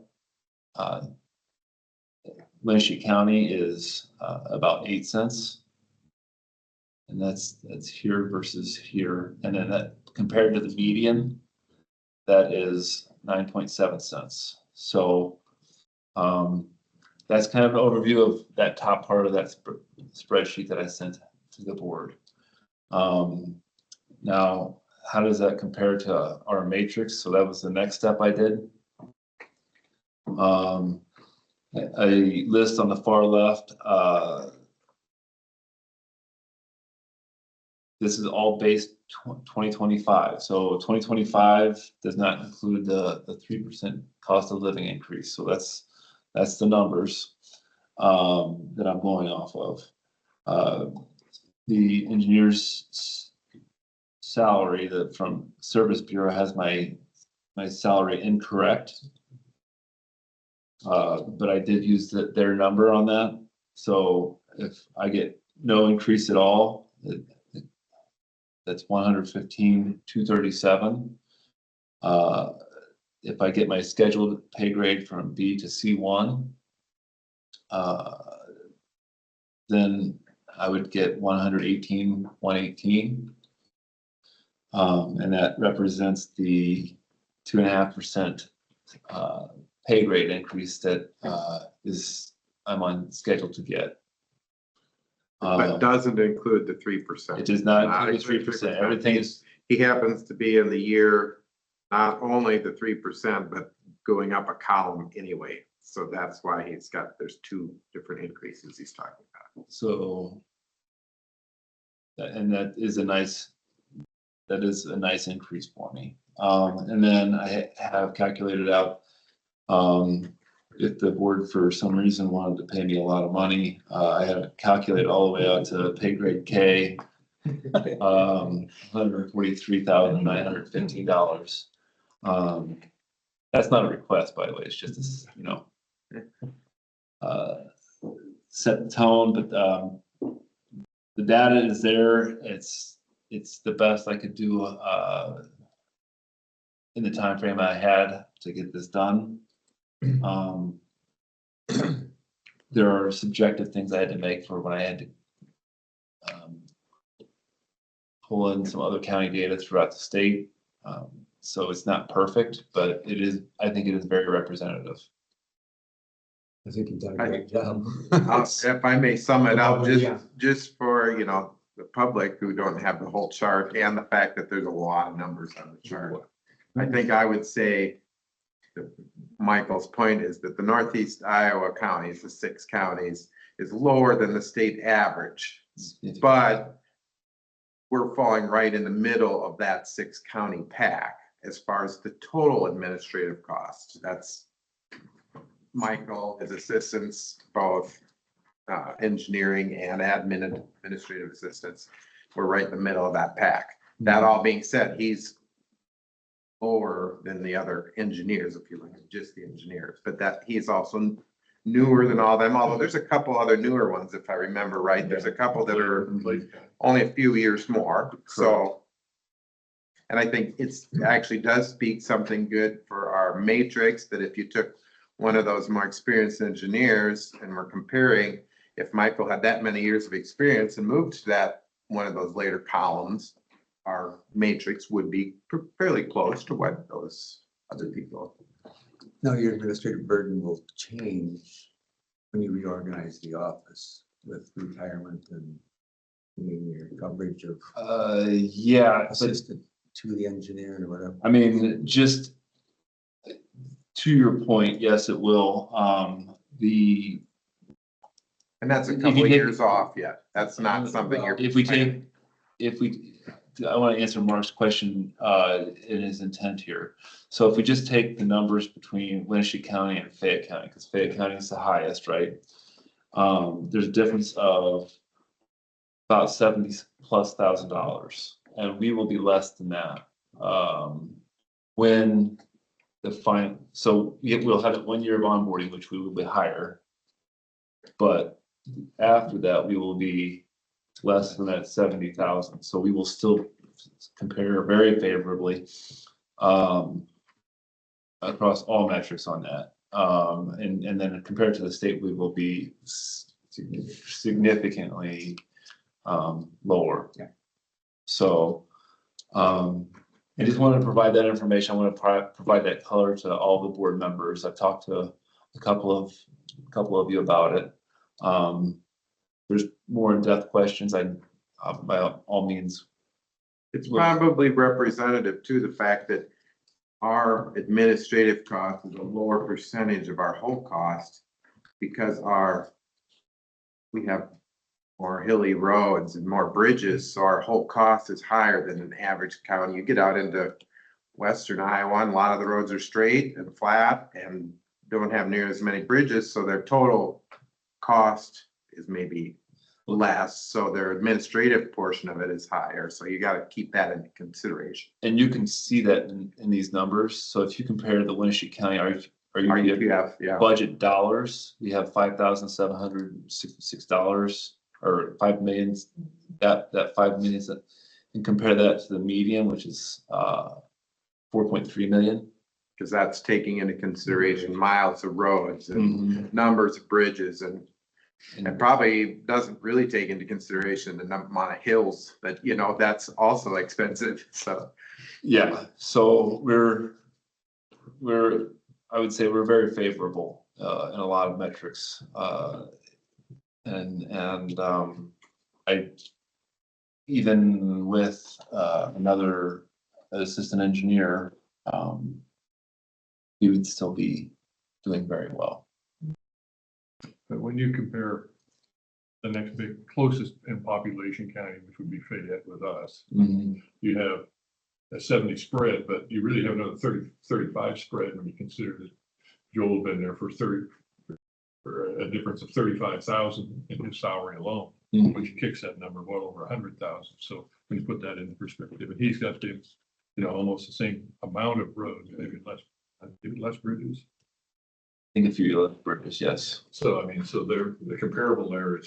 Winneshiek County is about 8 cents, and that's here versus here, and then that compared to the median, that is 9.7 cents. So that's kind of an overview of that top part of that spreadsheet that I sent to the board. Now, how does that compare to our matrix? So that was the next step I did. A list on the far left. This is all based 2025. So 2025 does not include the 3% cost of living increase. So that's the numbers that I'm going off of. The engineer's salary from Service Bureau has my salary incorrect. But I did use their number on that. So if I get no increase at all, that's 115,237. If I get my scheduled pay grade from B to C1, then I would get 118,118. And that represents the 2.5% pay grade increase that I'm on schedule to get. But doesn't include the 3%. It does not include the 3%. Everything is. He happens to be in the year, not only the 3%, but going up a column anyway. So that's why there's 2 different increases he's talking about. So, and that is a nice increase for me. And then I have calculated out if the board for some reason wanted to pay me a lot of money, I had it calculated all the way out to pay grade K, $143,915. That's not a request, by the way. It's just this, set the tone, but the data is there. It's the best I could do in the time frame I had to get this done. There are subjective things I had to make for when I had to pull in some other county data throughout the state. So it's not perfect, but I think it is very representative. I think you done a great job. If I may sum it up, Yeah. just for, the public who don't have the whole chart and the fact that there's a lot of numbers on the chart. I think I would say Michael's point is that the Northeast Iowa counties, the 6 counties, is lower than the state average, but we're falling right in the middle of that 6 county pack. as far as the total administrative cost. That's Michael, his assistants, both engineering and administrative assistants. We're right in the middle of that pack. That all being said, he's lower than the other engineers, if you look at just the engineers, but that he's also newer than all them, although there's a couple other newer ones, if I remember right. There's a couple that are only a few years more, so. And I think it's actually does speak something good for our matrix, that if you took one of those more experienced engineers and we're comparing, if Michael had that many years of experience and moved to that, one of those later columns, our matrix would be fairly close to what those other people. Now, your administrative burden will change when you reorganize the office with retirement and your coverage of Yeah, but assistant to the engineer or whatever. I mean, just to your point, yes, it will. And that's a If you couple of take- years off yet. That's not something you're. I want to answer Mark's question in his intent here. So if we just take the numbers between Winneshiek County and Fayette County, because Fayette County is the highest, right? There's a difference of about $70,000+, and we will be less than that. When the fine, so we'll have it 1 year of onboarding, which we will be higher. But after that, we will be less than that 70,000. So we will still compare very favorably across all metrics on that. And then compared to the state, we will be significantly lower. Yeah. So I just wanted to provide that information. I want to provide that color to all the board members. I've talked to a couple of you about it. There's more in-depth questions. By all means. It's probably representative to the fact that our administrative cost is a lower percentage of our whole cost because we have more hilly roads and more bridges, so our whole cost is higher than an average county. You get out into western Iowa, and a lot of the roads are straight and flat and don't have near as many bridges, so their total cost is maybe less, so their administrative portion of it is higher, so you got to keep that into consideration. And you can see that in these numbers. So if you compare the Winneshiek County, Yeah. budget dollars, we have $5,766 or 5 million. That 5 million, and compare that to the median, which is 4.3 million. Because that's taking into consideration miles of roads and numbers of bridges, and it probably doesn't really take into consideration the amount of hills that, that's also expensive, so. Yeah, so I would say we're very favorable in a lot of metrics. And I, even with another assistant engineer, we would still be doing very well. But when you compare the next big closest in population county, which would be Fayette with us, you have a 70 spread, but you really have another 35 spread when you consider that Joel's been there for a difference of 35,000 in his salary alone, which kicks that number well over 100,000. So when you put that into perspective, and he's got the, almost the same amount of roads, maybe less bridges. I think a few less bridges, yes. So so the comparable there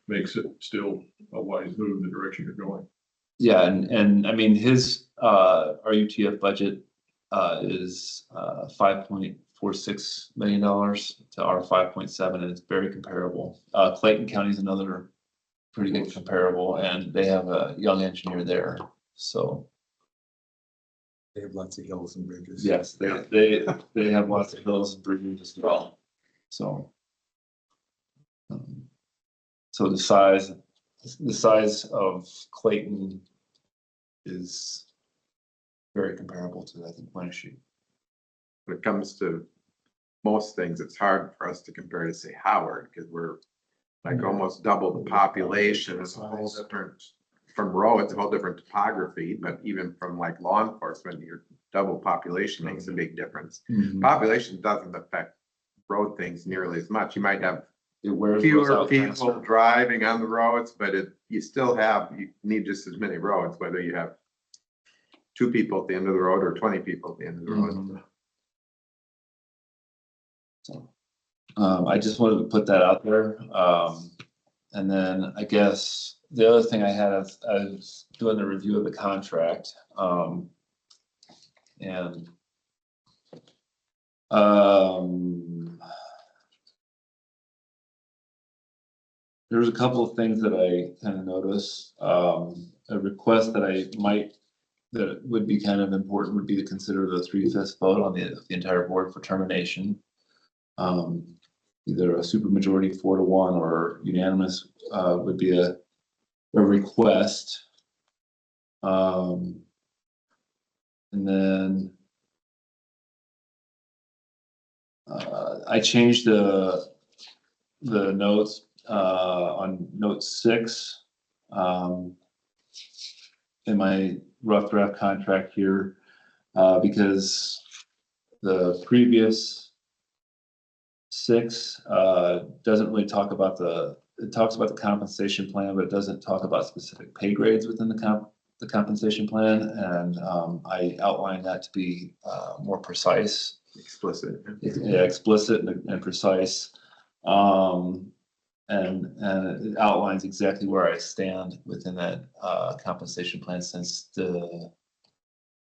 makes it still a wise move in the direction you're going. Yeah, and I mean his our UTF budget is $5.46 million to our 5.7, and it's very comparable. Clayton County is another pretty good comparable, and they have a young engineer there. So They have lots of hills and bridges. yes, they have lots of hills and bridges as well. So so the size of Clayton is very comparable to, I think, Winneshiek. When it comes to most things, it's hard for us to compare to, say, Howard, because we're like almost double the population. It's a whole different from roads, a whole different topography, but even from like law enforcement, your double population makes a big difference. Population doesn't affect road things nearly as much. You might have It wears those fewer out people faster. driving on the roads, but you still you need just as many roads, whether you have 2 people at the end of the road or 20 people at the end of the road. Mhm. So, I just wanted to put that out there. And then I guess the other thing I had, I was doing the review of the contract, and there was a couple of things that I kind of noticed. A request that would be kind of important would be to consider the 3/5 vote on the entire board for termination. Either a supermajority 4-1 or unanimous would be a request. And then I changed the notes on note 6 in my rough draft contract here because the previous 6 doesn't really talk about it talks about the compensation plan, but it doesn't talk about specific pay grades within the compensation plan. And I outlined that to be more precise. Explicit. Yeah, explicit and precise. And it outlines exactly where I stand within that compensation plan, since the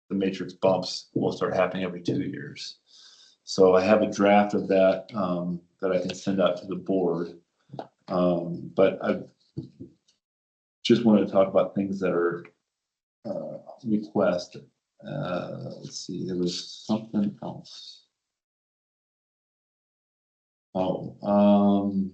matrix bumps will start happening every 2 years. So I have a draft of that that I can send out to the board. But I just wanted to talk about things that are requested. Let's see, there was something else. On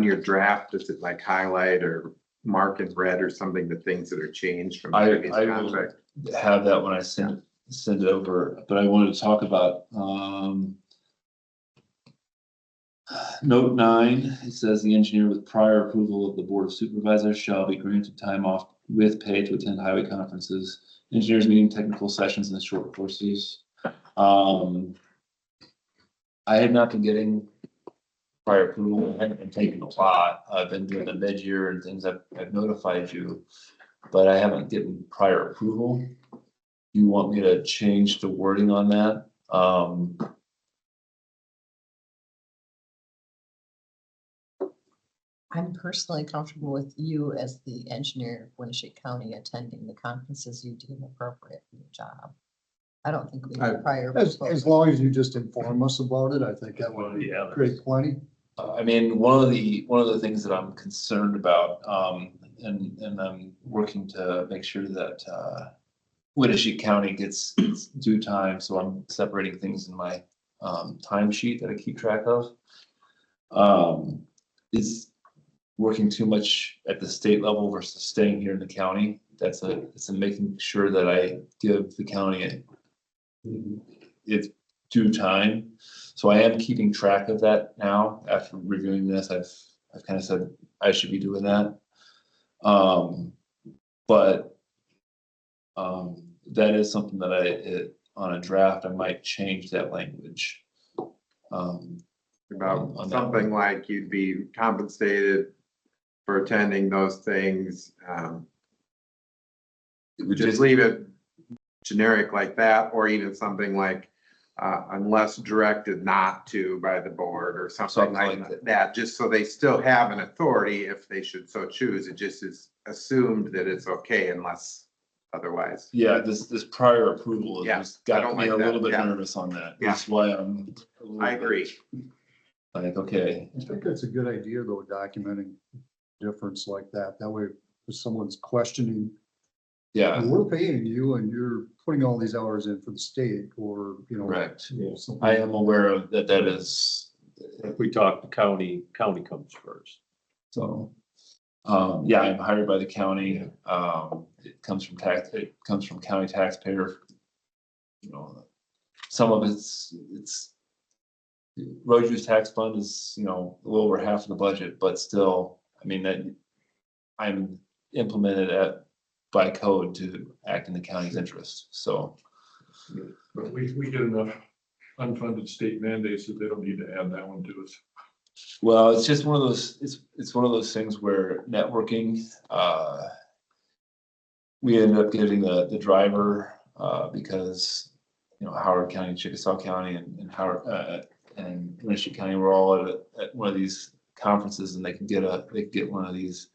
your draft, does it like highlight or mark in red or something, the things that are changed from the previous I will contract? have that when I send it over, but I wanted to talk about note 9. It says the engineer with prior approval of the board of supervisors shall be granted time off with pay to attend highway conferences, engineers meeting, technical sessions, and short courses. I had not been getting prior approval. I hadn't been taking a lot. I've been doing the mid-year and things. I've notified you, but I haven't given prior approval. You want me to change the wording on that? I'm personally comfortable with you as the engineer of Winneshiek County attending the conferences you deem appropriate for your job. I don't think we need prior. As long as you just inform us about it, I think that would be great, plenty. I mean, one of the things that I'm concerned about, and I'm working to make sure that Winneshiek County gets its due time, so I'm separating things in my timesheet that I keep track of. Is working too much at the state level versus staying here in the county. It's a making sure that I give the county its due time. So I am keeping track of that now. After reviewing this, I've kind of said I should be doing that. But that is something that on a draft, I might change that language. About on that something one. like you'd be compensated for attending those things. Just leave it generic like that, or even something like unless directed not to by the board or something like that, just so they still have an authority if they should so choose. It just is assumed that it's okay unless otherwise. Yeah, this prior approval has just I got don't me a like that, little bit yeah. nervous on that. Yeah. That's why I'm. I agree. Like, okay, I think that's a good idea, though, documenting difference like that. That way, if someone's questioning, yeah, we're paying you and you're putting all these hours in for the state, or, correct. something. I am aware of that. That is, If we talk the county comes first. so, yeah, I'm hired by the county. It comes from county taxpayer. Some of it's road use tax fund is, a little over half of the budget, but still, I mean, that I'm implemented by code to act in the county's interest, so. But we get enough unfunded state mandates that they don't need to add that one to us. Well, it's just one of those, it's one of those things where networking, we ended up getting the driver, because, you know, Howard County, Chickasaw County and Howard, and Winneshiek County were all at one of these conferences, and they could get one of these,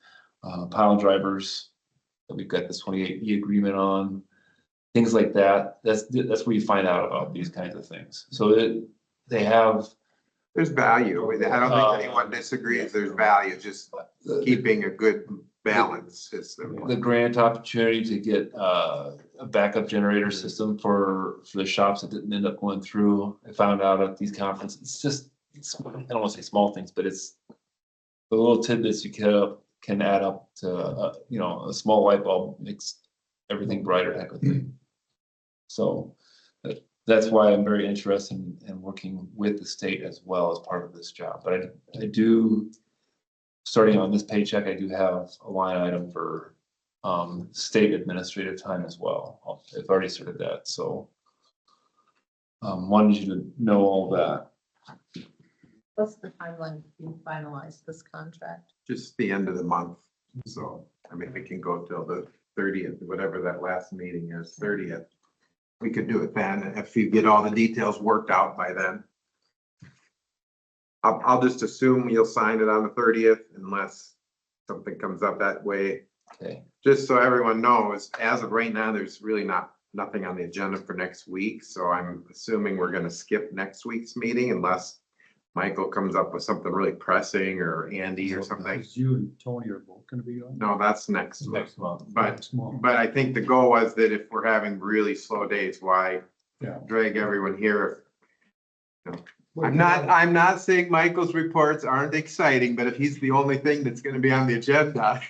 pile drivers that we've got this 28E agreement on, things like that. That's where you find out about these kinds of things. So they have. There's value. I don't think anyone disagrees. There's value, just keeping a good balance is the grant opportunity to get a backup generator system for the shops that didn't end up going through. I found out at these conferences, it's I don't want to say small things, but it's the little tidbits you can add up to, you know, a small light bulb makes everything brighter type of thing. So that's why I'm very interested in working with the state as well as part of this job. But I do, starting on this paycheck, I do have a line item for state administrative time as well. I've already started that, so wanted you to know all that. What's the timeline to finalize this contract? just the end of the month. So, I mean, we can go till the 30th, whatever that last meeting is, 30th. We could do it then, if you get all the details worked out by then. I'll just assume you'll sign it on the 30th unless something comes up that way. Okay. Just so everyone knows, as of right now, there's really nothing on the agenda for next week. So I'm assuming we're gonna skip next week's meeting unless Michael comes up with something really pressing, or Andy or something. Because you and Tony are both gonna be on. No, that's next Next month. But Next month. I think the goal was that if we're having really slow days, why Yeah. drag everyone here? I'm not saying Michael's reports aren't exciting, but if he's the only thing that's gonna be on the agenda,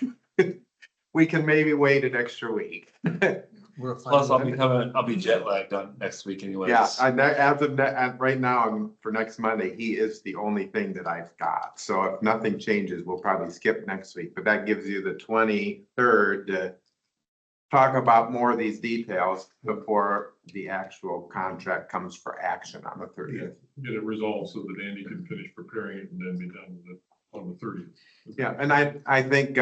we can maybe wait an extra week. Plus, I'll be jet lagged on next week anyways. Yeah, right now, for next Monday, he is the only thing that I've got. So if nothing changes, we'll probably skip next week, but that gives you the 23rd to talk about more of these details before the actual contract comes for action on the 30th. Get it resolved so that Andy can finish preparing it and then be done with it on the 30th. Yeah, and I think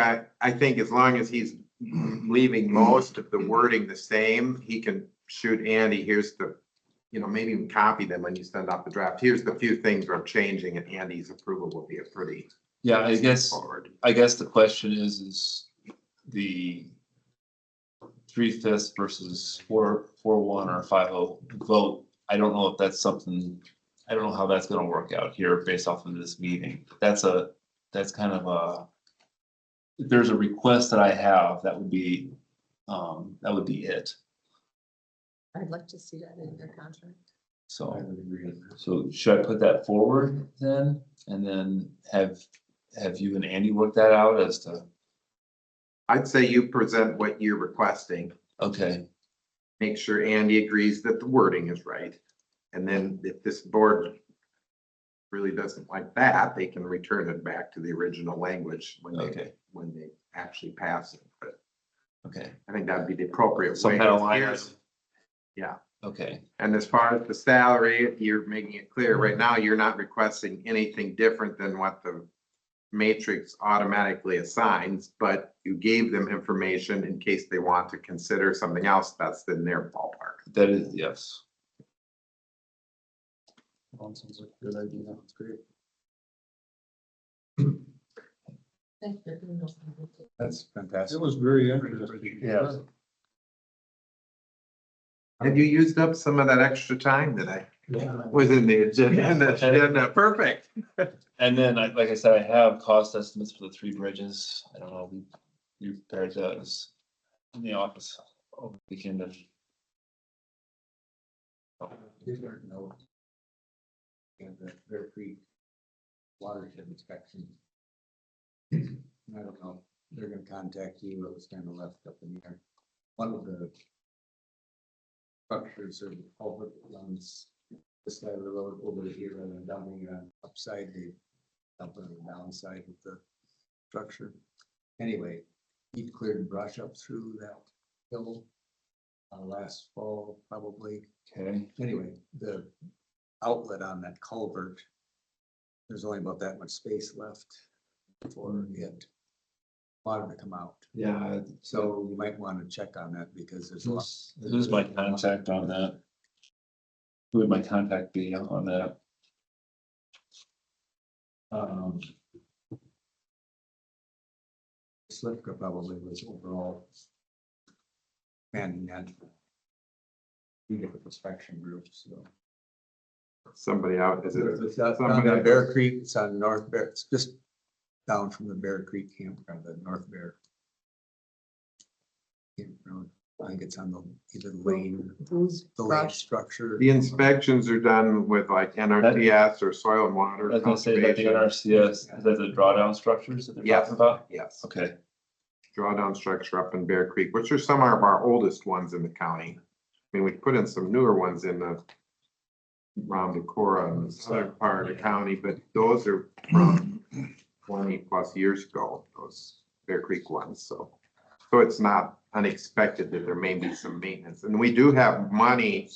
as long as he's leaving most of the wording the same, he can shoot Andy, here's the, maybe even copy them when you send out the draft. Here's the few things we're changing, and Andy's approval will be a pretty. Yeah, I guess forward. the question is the 3/5 versus 4-1 or 5-0 vote. I don't know if that's something, I don't know how that's gonna work out here based off of this meeting. That's kind of a, if there's a request that I have, that would be it. I'd like to see that in your contract. So should I put that forward then? And then have you and Andy work that out as to? I'd say you present what you're requesting. Okay, Make sure Andy agrees that the wording is right. And then if this board really doesn't like that, they can return it back to the original language when they actually pass it. But okay. I think that'd be the appropriate Some way. kind of line Here's- item. Yeah. Okay, And as far as the salary, you're making it clear right now, you're not requesting anything different than what the matrix automatically assigns, but you gave them information in case they want to consider something else that's in their ballpark. that is, yes. Sounds like a good idea. That's great. Thank you. That's fantastic. It was very interesting. Yeah. Have you used up some of that extra time that I was in the agenda? Perfect. And then, like I said, I have cost estimates for the 3 bridges. I don't know, we prepared those in the office over the weekend. Here's our note. And the Bear Creek watershed inspection. I don't know, they're gonna contact you, it was kind of left up in the air. One of the structures or culvert runs this side of the road over here, and then dumping upside, they dump on the downside of the structure. Anyway, he cleared brush up through that hill. Last fall, probably. Okay. Anyway, the outlet on that culvert. There's only about that much space left for it. Water to come out. Yeah, So you might want to check on that because there's a lot. who's my contact on that? Who would my contact be on that? Slipka probably was overall. Manning that. We get the inspection groups, so. Somebody out, is it? It's on somebody- Bear Creek, it's on North Bear, it's just down from the Bear Creek campground, the North Bear. Campground. I think it's on the, either the lane, Who's the lane brush? structure. The inspections are done with like NRCS or soil and water. I was gonna say that the conservation. NRCS, is that the drawdown structures that they're Yes. talking about? Yes, Okay, drawdown structure up in Bear Creek, which are some of our oldest ones in the county. I mean, we put in some newer ones in the around Decorah and the southern part of the county, but those are from 20+ years ago, those Bear Creek ones, so. So it's not unexpected that there may be some maintenance, and we do have money.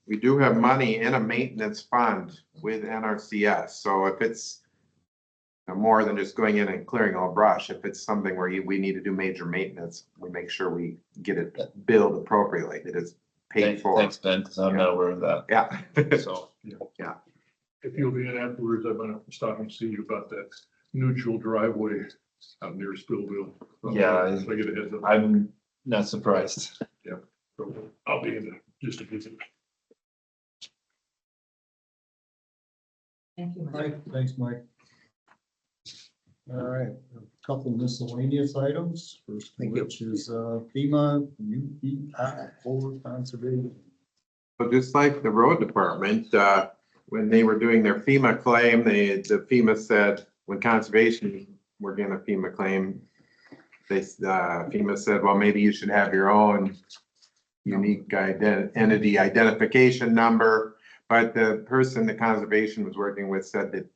We do have money in a maintenance fund with NRCS, so if it's more than just going in and clearing all brush, if it's something where we need to do major maintenance, we make sure we get it billed appropriately, that it's paid for. thanks, Ben, because I'm not aware of that, Yeah. so. If you'll be in afterwards, I'm gonna stop and see you about that neutral driveway out near Spillville. Yeah, So I get a heads up. I'm not surprised. So I'll be in there just to visit. Thank you, Mike. Mike, thanks, Mike. All right, a couple miscellaneous items, first of Thank you. which is FEMA UEI for conservation. So just like the road department, when they were doing their FEMA claim, the FEMA said, when conservation were getting a FEMA claim, FEMA said, well, maybe you should have your own unique entity identification number. But the person the conservation was working with said that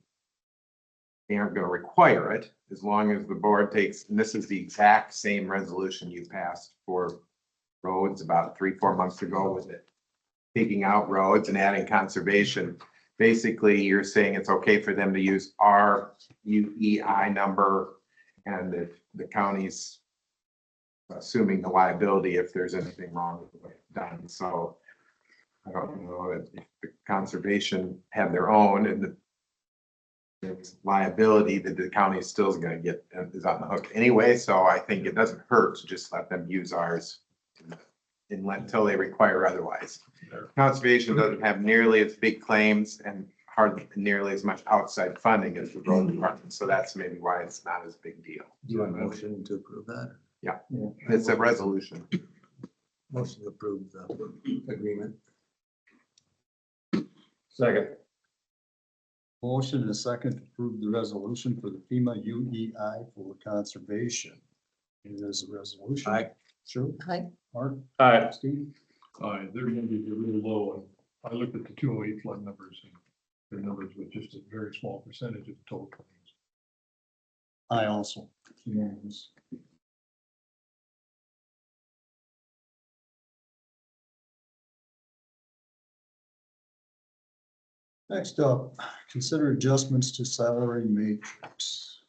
they aren't gonna require it as long as the board takes, and this is the exact same resolution you passed for roads about 3-4 months ago with it. Taking out roads and adding conservation. Basically, you're saying it's okay for them to use our UEI number and that the county's assuming the liability if there's anything wrong with what it's done. So I don't know that if the conservation had their own and the there's liability that the county still is gonna get, is on the hook anyway. So I think it doesn't hurt to just let them use ours until they require otherwise. Conservation doesn't have nearly as big claims and hardly nearly as much outside funding as the road department. So that's maybe why it's not as big deal. Do you want a motion to approve that? Yeah. It's a resolution. Motion to approve the agreement. Second. Motion and a second to approve the resolution for the FEMA UEI for conservation. It is a resolution. Aye. Sure. Hi, Mark, Aye. Steve, They're gonna be really low, and I looked at the 208 flood numbers, and their numbers with just a very small percentage of the total claims. I also. Unanimous. Next up, consider adjustments to salary matrix.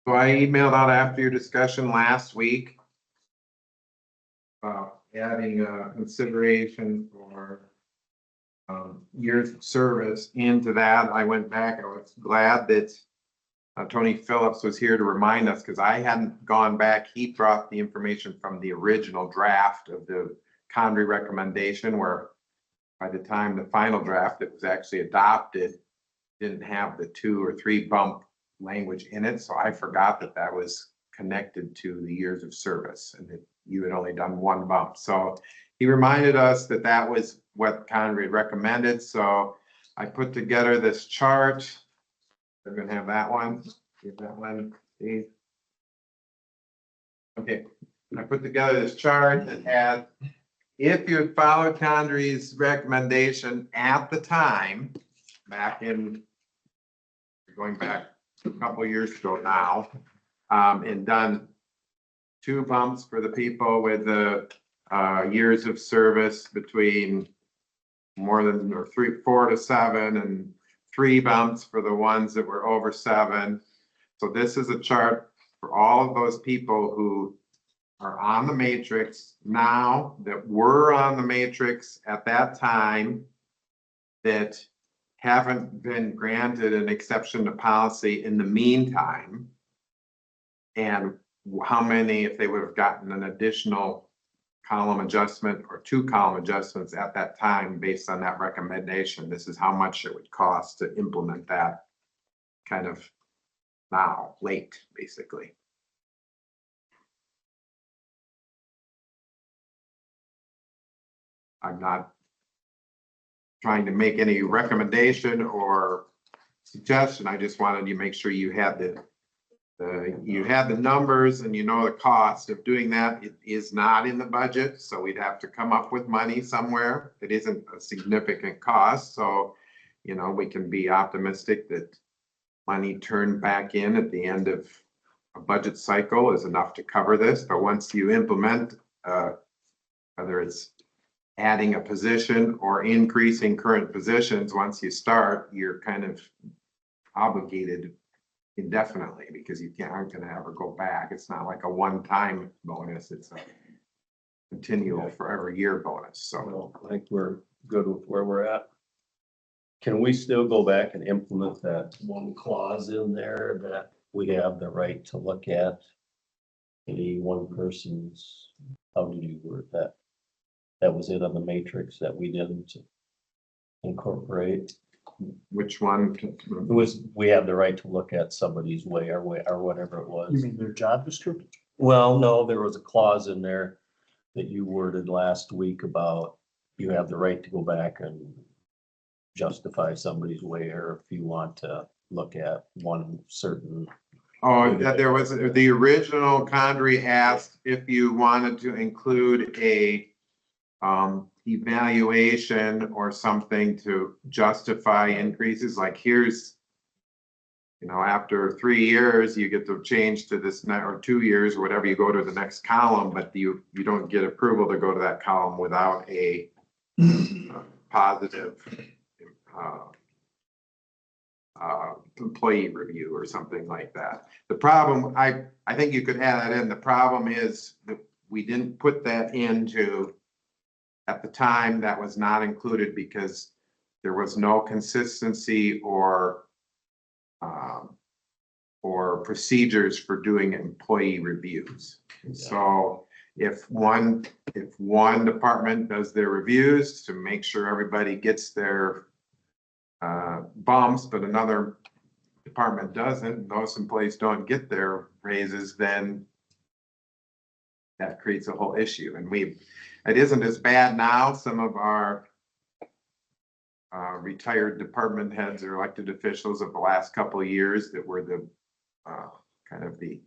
So I emailed out after your discussion last week about adding a consideration for years of service into that. I went back, I was glad that Tony Phillips was here to remind us because I hadn't gone back. He brought the information from the original draft of the Condrey recommendation, where by the time the final draft that was actually adopted didn't have the 2 or 3 bump language in it. So I forgot that that was connected to the years of service and that you had only done 1 bump. So he reminded us that that was what Condrey had recommended. So I put together this chart. They're gonna have that one. Get that one, Steve. Okay, I put together this chart that had, if you had followed Condrey's recommendation at the time, back in, going back a couple years ago now, and done 2 bumps for the people with the years of service between more than, or 4 to 7, and 3 bumps for the ones that were over 7. So this is a chart for all of those people who are on the matrix now, that were on the matrix at that time, that haven't been granted an exception to policy in the meantime. And how many, if they would have gotten an additional column adjustment or 2 column adjustments at that time based on that recommendation. This is how much it would cost to implement that kind of now, late, basically. I'm not trying to make any recommendation or suggestion. I just wanted you to make sure you had the numbers and you know the cost of doing that. It is not in the budget, so we'd have to come up with money somewhere. It isn't a significant cost, so you know, we can be optimistic that money turned back in at the end of a budget cycle is enough to cover this. But once you implement, whether it's adding a position or increasing current positions, once you start, you're kind of obligated indefinitely, because you aren't going to ever go back. It's not like a one-time bonus. It's a continual for every year bonus. So Well, I think we're good with where we're at. Can we still go back and implement that one clause in there that we have the right to look at any one person's, how did you word that? That was it on the matrix that we didn't incorporate. which one? It was, we have the right to look at somebody's way or whatever it was. You mean their job description? Well, no, there was a clause in there that you worded last week about you have the right to go back and justify somebody's way, or if you want to look at one certain. Oh, there was, the original Condrey asked if you wanted to include a evaluation or something to justify increases, like here's, you know, after 3 years, you get to change to this, or 2 years, or whatever, you go to the next column, but you don't get approval to go to that column without a positive employee review or something like that. The problem, I think you could add that in. The problem is that we didn't put that into, at the time, that was not included because there was no consistency or procedures for doing employee reviews. So if one department does their reviews to make sure everybody gets their bumps, but another department doesn't, those employees don't get their raises, then that creates a whole issue. And it isn't as bad now. Some of our retired department heads or elected officials of the last couple of years that were the kind of the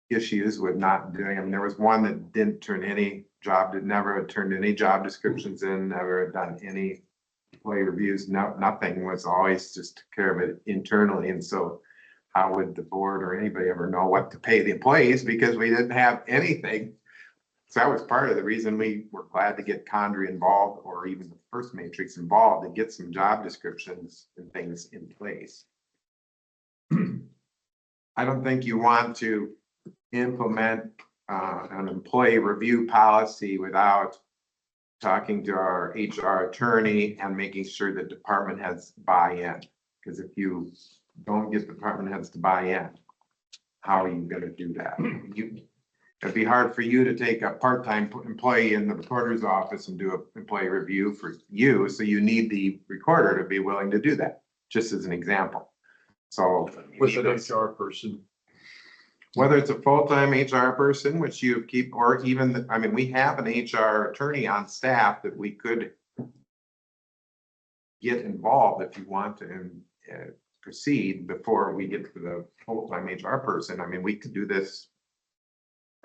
issues with not doing, I mean, there was one that didn't turn any job, never had turned any job descriptions in, never had done any employee reviews, nothing, was always just took care of it internally. And so how would the board or anybody ever know what to pay the employees, because we didn't have anything. So that was part of the reason we were glad to get Condrey involved, or even the first matrix involved, to get some job descriptions and things in place. I don't think you want to implement an employee review policy without talking to our HR attorney and making sure the department heads buy in. Because if you don't get department heads to buy in, how are you going to do that? It'd be hard for you to take a part-time employee in the recorder's office and do an employee review for you. So you need the recorder to be willing to do that, just as an example. So With an HR person. whether it's a full-time HR person, which you keep, or even, I mean, we have an HR attorney on staff that we could get involved if you want to proceed before we get to the full-time HR person. I mean, we could do this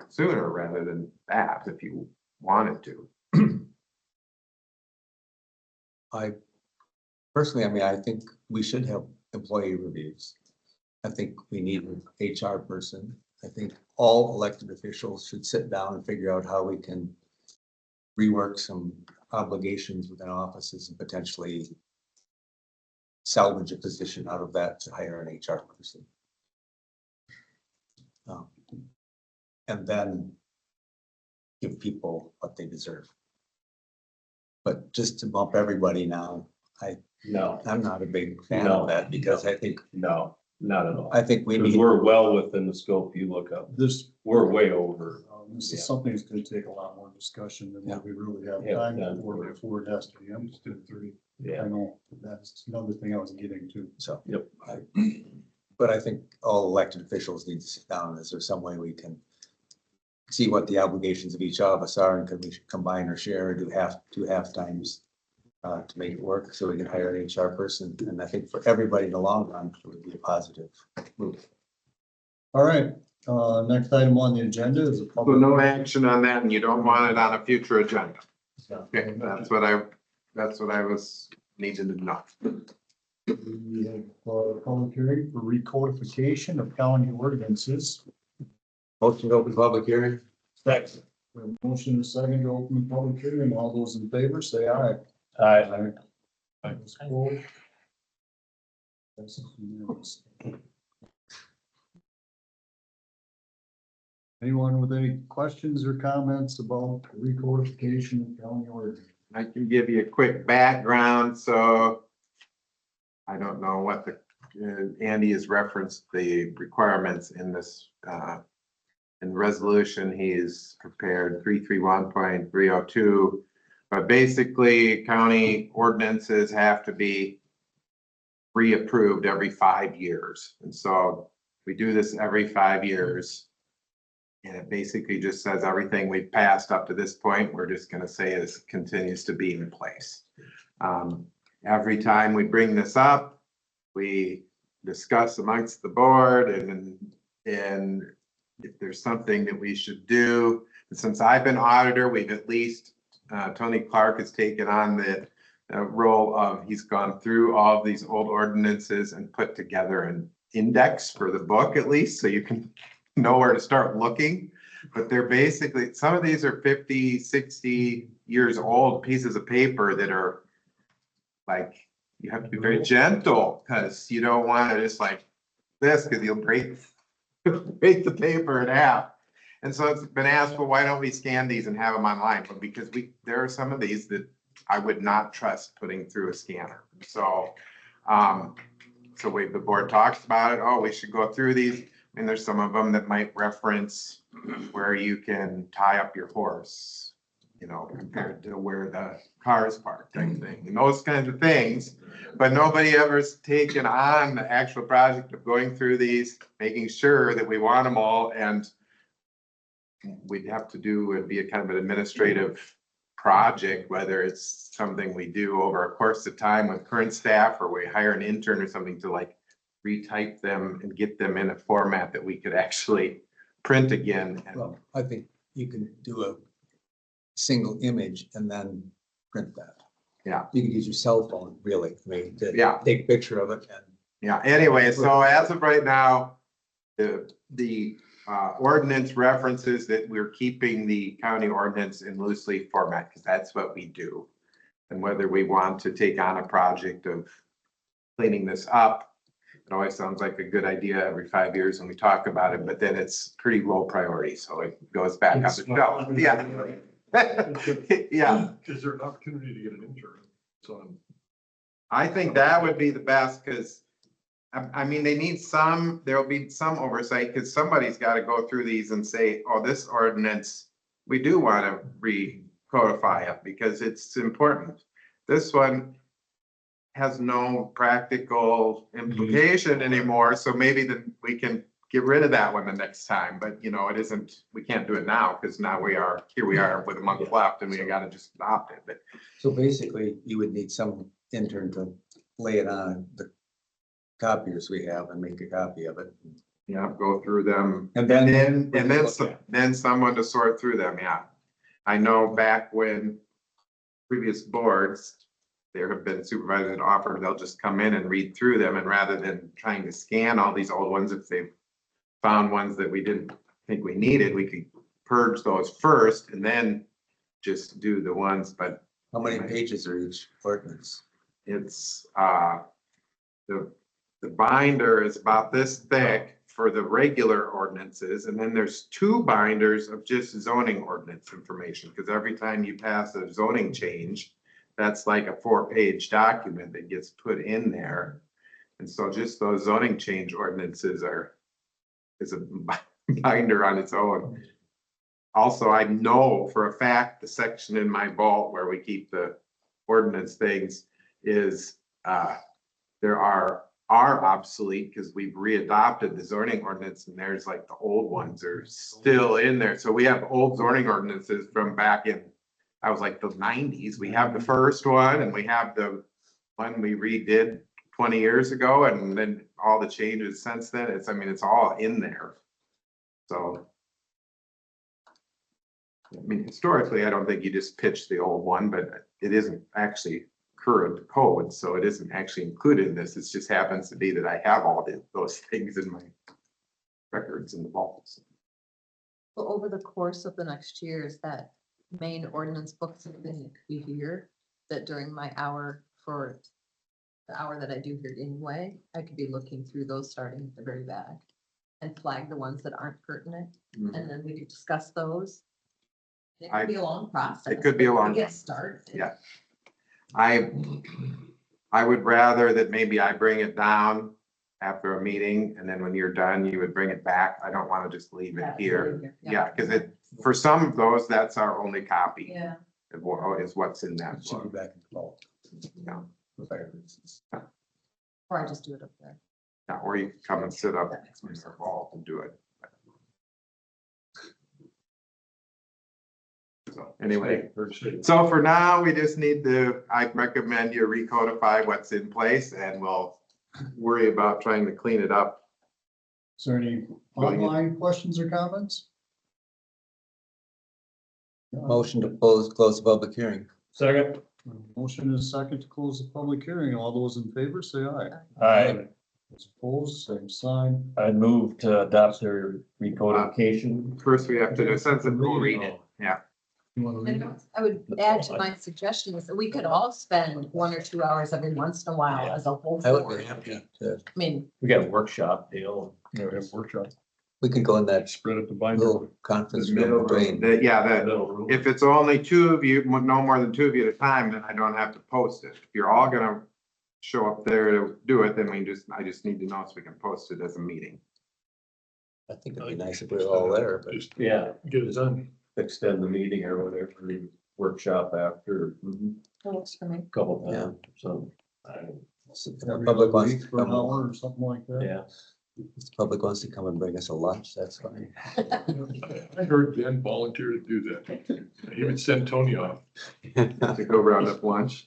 sooner rather than that if you wanted to. I personally, I mean, I think we should have employee reviews. I think we need an HR person. I think all elected officials should sit down and figure out how we can rework some obligations within offices and potentially salvage a position out of that to hire an HR person. And then give people what they deserve. But just to bump everybody now, No, I'm not a big fan No, of that because I think, no, not at all. I think we Because need, we're well within the scope you look up. This, We're way over. this Yeah. is something that's gonna take a lot more discussion than what we really have Yeah, time yeah. for before it has to be understood through. I Yeah. know, that's another thing I was getting to. so. Yep. But I think all elected officials need to sit down. Is there some way we can see what the obligations of each of us are, and could we combine or share, or do half times to make it work, so we can hire an HR person? And I think for everybody in the long run, it would be a positive move. All right, next item on the agenda is a So public. no action on that, and you don't want it on a future agenda. Okay, that's what I was needing to know. We have a public hearing for recodification of county ordinances. Motion to open public hearing. Second. We have a motion and a second to open the public hearing. All those in favor, say aye. Aye. Those opposed? Passes unanimously. Anyone with any questions or comments about recodification of county ordinance? I can give you a quick background, so I don't know what Andy has referenced the requirements in this, in the resolution, he's prepared 331.302. But basically, county ordinances have to be reapproved every 5 years. And so we do this every 5 years. And it basically just says everything we've passed up to this point, we're just gonna say is continues to be in place. Every time we bring this up, we discuss amongst the board and if there's something that we should do. And since I've been auditor, we've at least, Tony Clark has taken on the role of, he's gone through all of these old ordinances and put together an index for the book at least, so you can know where to start looking. But they're basically, some of these are 50, 60 years old pieces of paper that are like, you have to be very gentle because you don't want to just like this, because you'll break the paper in half. And so it's been asked, well, why don't we scan these and have them online? But because there are some of these that I would not trust putting through a scanner. So, the board talks about it. Oh, we should go through these. And there's some of them that might reference where you can tie up your horse, you know, compared to where the car is parked type thing, and those kinds of things. But nobody ever's taken on the actual project of going through these, making sure that we want them all, and we'd have to do, it'd be a kind of an administrative project, whether it's something we do over a course of time with current staff, or we hire an intern or something to like retype them and get them in a format that we could actually print again. And Well, I think you can do a single image and then print that. Yeah. You can use your cell phone, really. I mean, to Yeah. take a picture of it and. yeah, anyway, so as of right now, the ordinance references that we're keeping the county ordinance in loose leaf format, because that's what we do. And whether we want to take on a project of cleaning this up, it always sounds like a good idea every 5 years when we talk about it, but then it's pretty low priority, so it goes back on the shelf. Yeah. Yeah, Is there an opportunity to get an intern? So I think that would be the best, because I mean, there'll be some oversight, because somebody's got to go through these and say, oh, this ordinance, we do want to recodify it because it's important. This one has no practical implication anymore, so maybe then we can get rid of that one the next time. But you know, it isn't, we can't do it now, because now here we are with a month left and we got to just adopt it. But So basically, you would need some intern to lay it on the copiers we have and make a copy of it. yeah, go through them. And Then someone to sort through them, yeah. I know back when previous boards, there have been supervisors that offer, they'll just come in and read through them, and rather than trying to scan all these old ones, if they've found ones that we didn't think we needed, we could purge those first and then just do the ones, but How many pages are each ordinance? it's, the binder is about this thick for the regular ordinances, and then there's 2 binders of just zoning ordinance information, because every time you pass a zoning change, that's like a 4-page document that gets put in there. And so just those zoning change ordinances is a binder on its own. Also, I know for a fact the section in my vault where we keep the ordinance things is, there are obsolete because we've readopted the zoning ordinance, and there's like the old ones are still in there. So we have old zoning ordinances from back in, I was like the 90s. We have the first one, and we have the one we redid 20 years ago, and then all the changes since then. It's, I mean, it's all in there. So, I mean, historically, I don't think you just pitch the old one, but it isn't actually current code, so it isn't actually included in this. It just happens to be that I have all those things in my records in the vaults. So over the course of the next year, is that main ordinance book something that could be here, that during my hour for the hour that I do here anyway, I could be looking through those starting at the very back and flag the ones that aren't pertinent, and then we could discuss those. It could be a long process. It could be a but we long Get started. Yeah. I would rather that maybe I bring it down after a meeting, and then when you're done, you would bring it back. I don't want to just leave it Yeah, here. Yeah, because it, for some of those, that's our only copy. Yeah. Is what's in that Should be book. back in the vault. Yeah. For fire reasons. Or I just do it up there. Yeah, or you can come and sit up That makes more in the sense. vault and do it. So anyway, so for now, we just need I recommend you recodify what's in place, and we'll worry about trying to clean it up. Is there any online questions or comments? Motion to close the public hearing. Second. Motion is second to close the public hearing. All those in favor, say aye. Aye. Those opposed, same sign. I move to adopt their recodification. First, we have to do, since we'll read it, yeah. You want to read it? And I would add to my suggestion is that we could all spend 1 or 2 hours every once in a while as a whole I would board. be happy to, I mean, We got a workshop deal. Yeah, we have a workshop. we can go in that Spread up the binder. little conference room between. If it's only 2 of you, no more than 2 of you at a time, then I don't have to post it. If you're all gonna show up there to do it, then I just need to know so we can post it as a meeting. I think it'd be nice if we were all there, but Just Yeah, get it done. extend the meeting or whatever, workshop after it works for me. a couple Yeah. times, so. if the Every public other wants week to for an come, hour or something like that. Yeah. if the public wants to come and bring us a lunch, that's fine. I heard Ben volunteer to do that. He would send Tony off. To go round up lunch.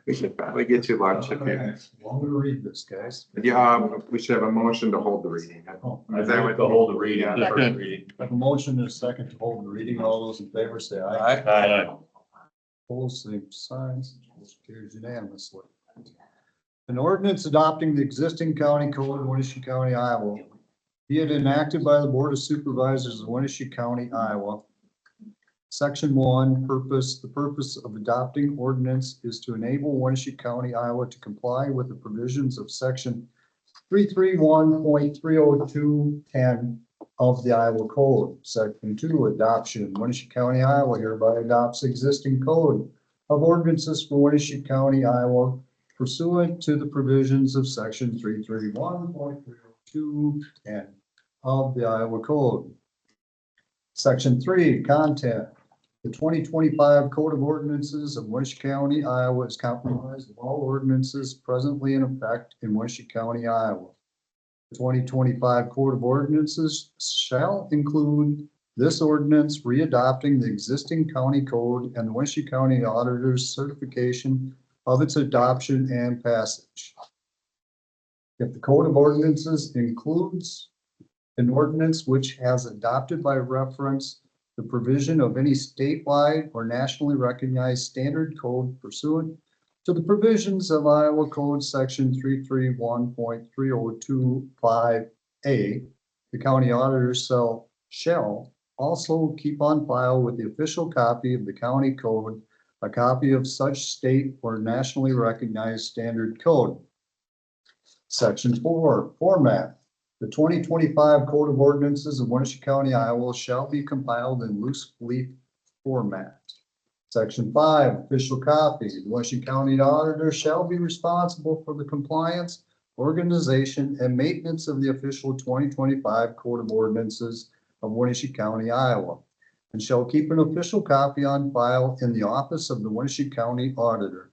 We should probably get you lunch if you. Long to read this, guys. Yeah, we should have a motion to hold the reading. Oh, I Is that think what- the whole reading, the Yeah. first reading. I have a motion and a second to hold the reading. All those in favor, say aye. Aye. Opposed, same signs. Motion carries unanimously. An ordinance adopting the existing county code in Winneshiek County, Iowa. Be it enacted by the Board of Supervisors of Winneshiek County, Iowa. Section 1, purpose. The purpose of adopting ordinance is to enable Winneshiek County, Iowa to comply with the provisions of section 331.30210 of the Iowa Code. Section 2, adoption. Winneshiek County, Iowa hereby adopts existing code of ordinances for Winneshiek County, Iowa pursuant to the provisions of section 331.30210 of the Iowa Code. Section 3, content. The 2025 Code of Ordinances of Winneshiek County, Iowa is comprised of all ordinances presently in effect in Winneshiek County, Iowa. The 2025 Code of Ordinances shall include this ordinance readopting the existing county code and the Winneshiek County Auditor's certification of its adoption and passage. If the Code of Ordinances includes an ordinance which has adopted by reference the provision of any statewide or nationally recognized standard code pursuant to the provisions of Iowa Code Section 331.3025A, the county auditor shall also keep on file with the official copy of the county code, a copy of such state or nationally recognized standard code. Section 4, format. The 2025 Code of Ordinances of Winneshiek County, Iowa shall be compiled in loose leaf format. Section 5, official copy. The Winneshiek County Auditor shall be responsible for the compliance, organization, and maintenance of the official 2025 Code of Ordinances of Winneshiek County, Iowa, and shall keep an official copy on file in the office of the Winneshiek County Auditor.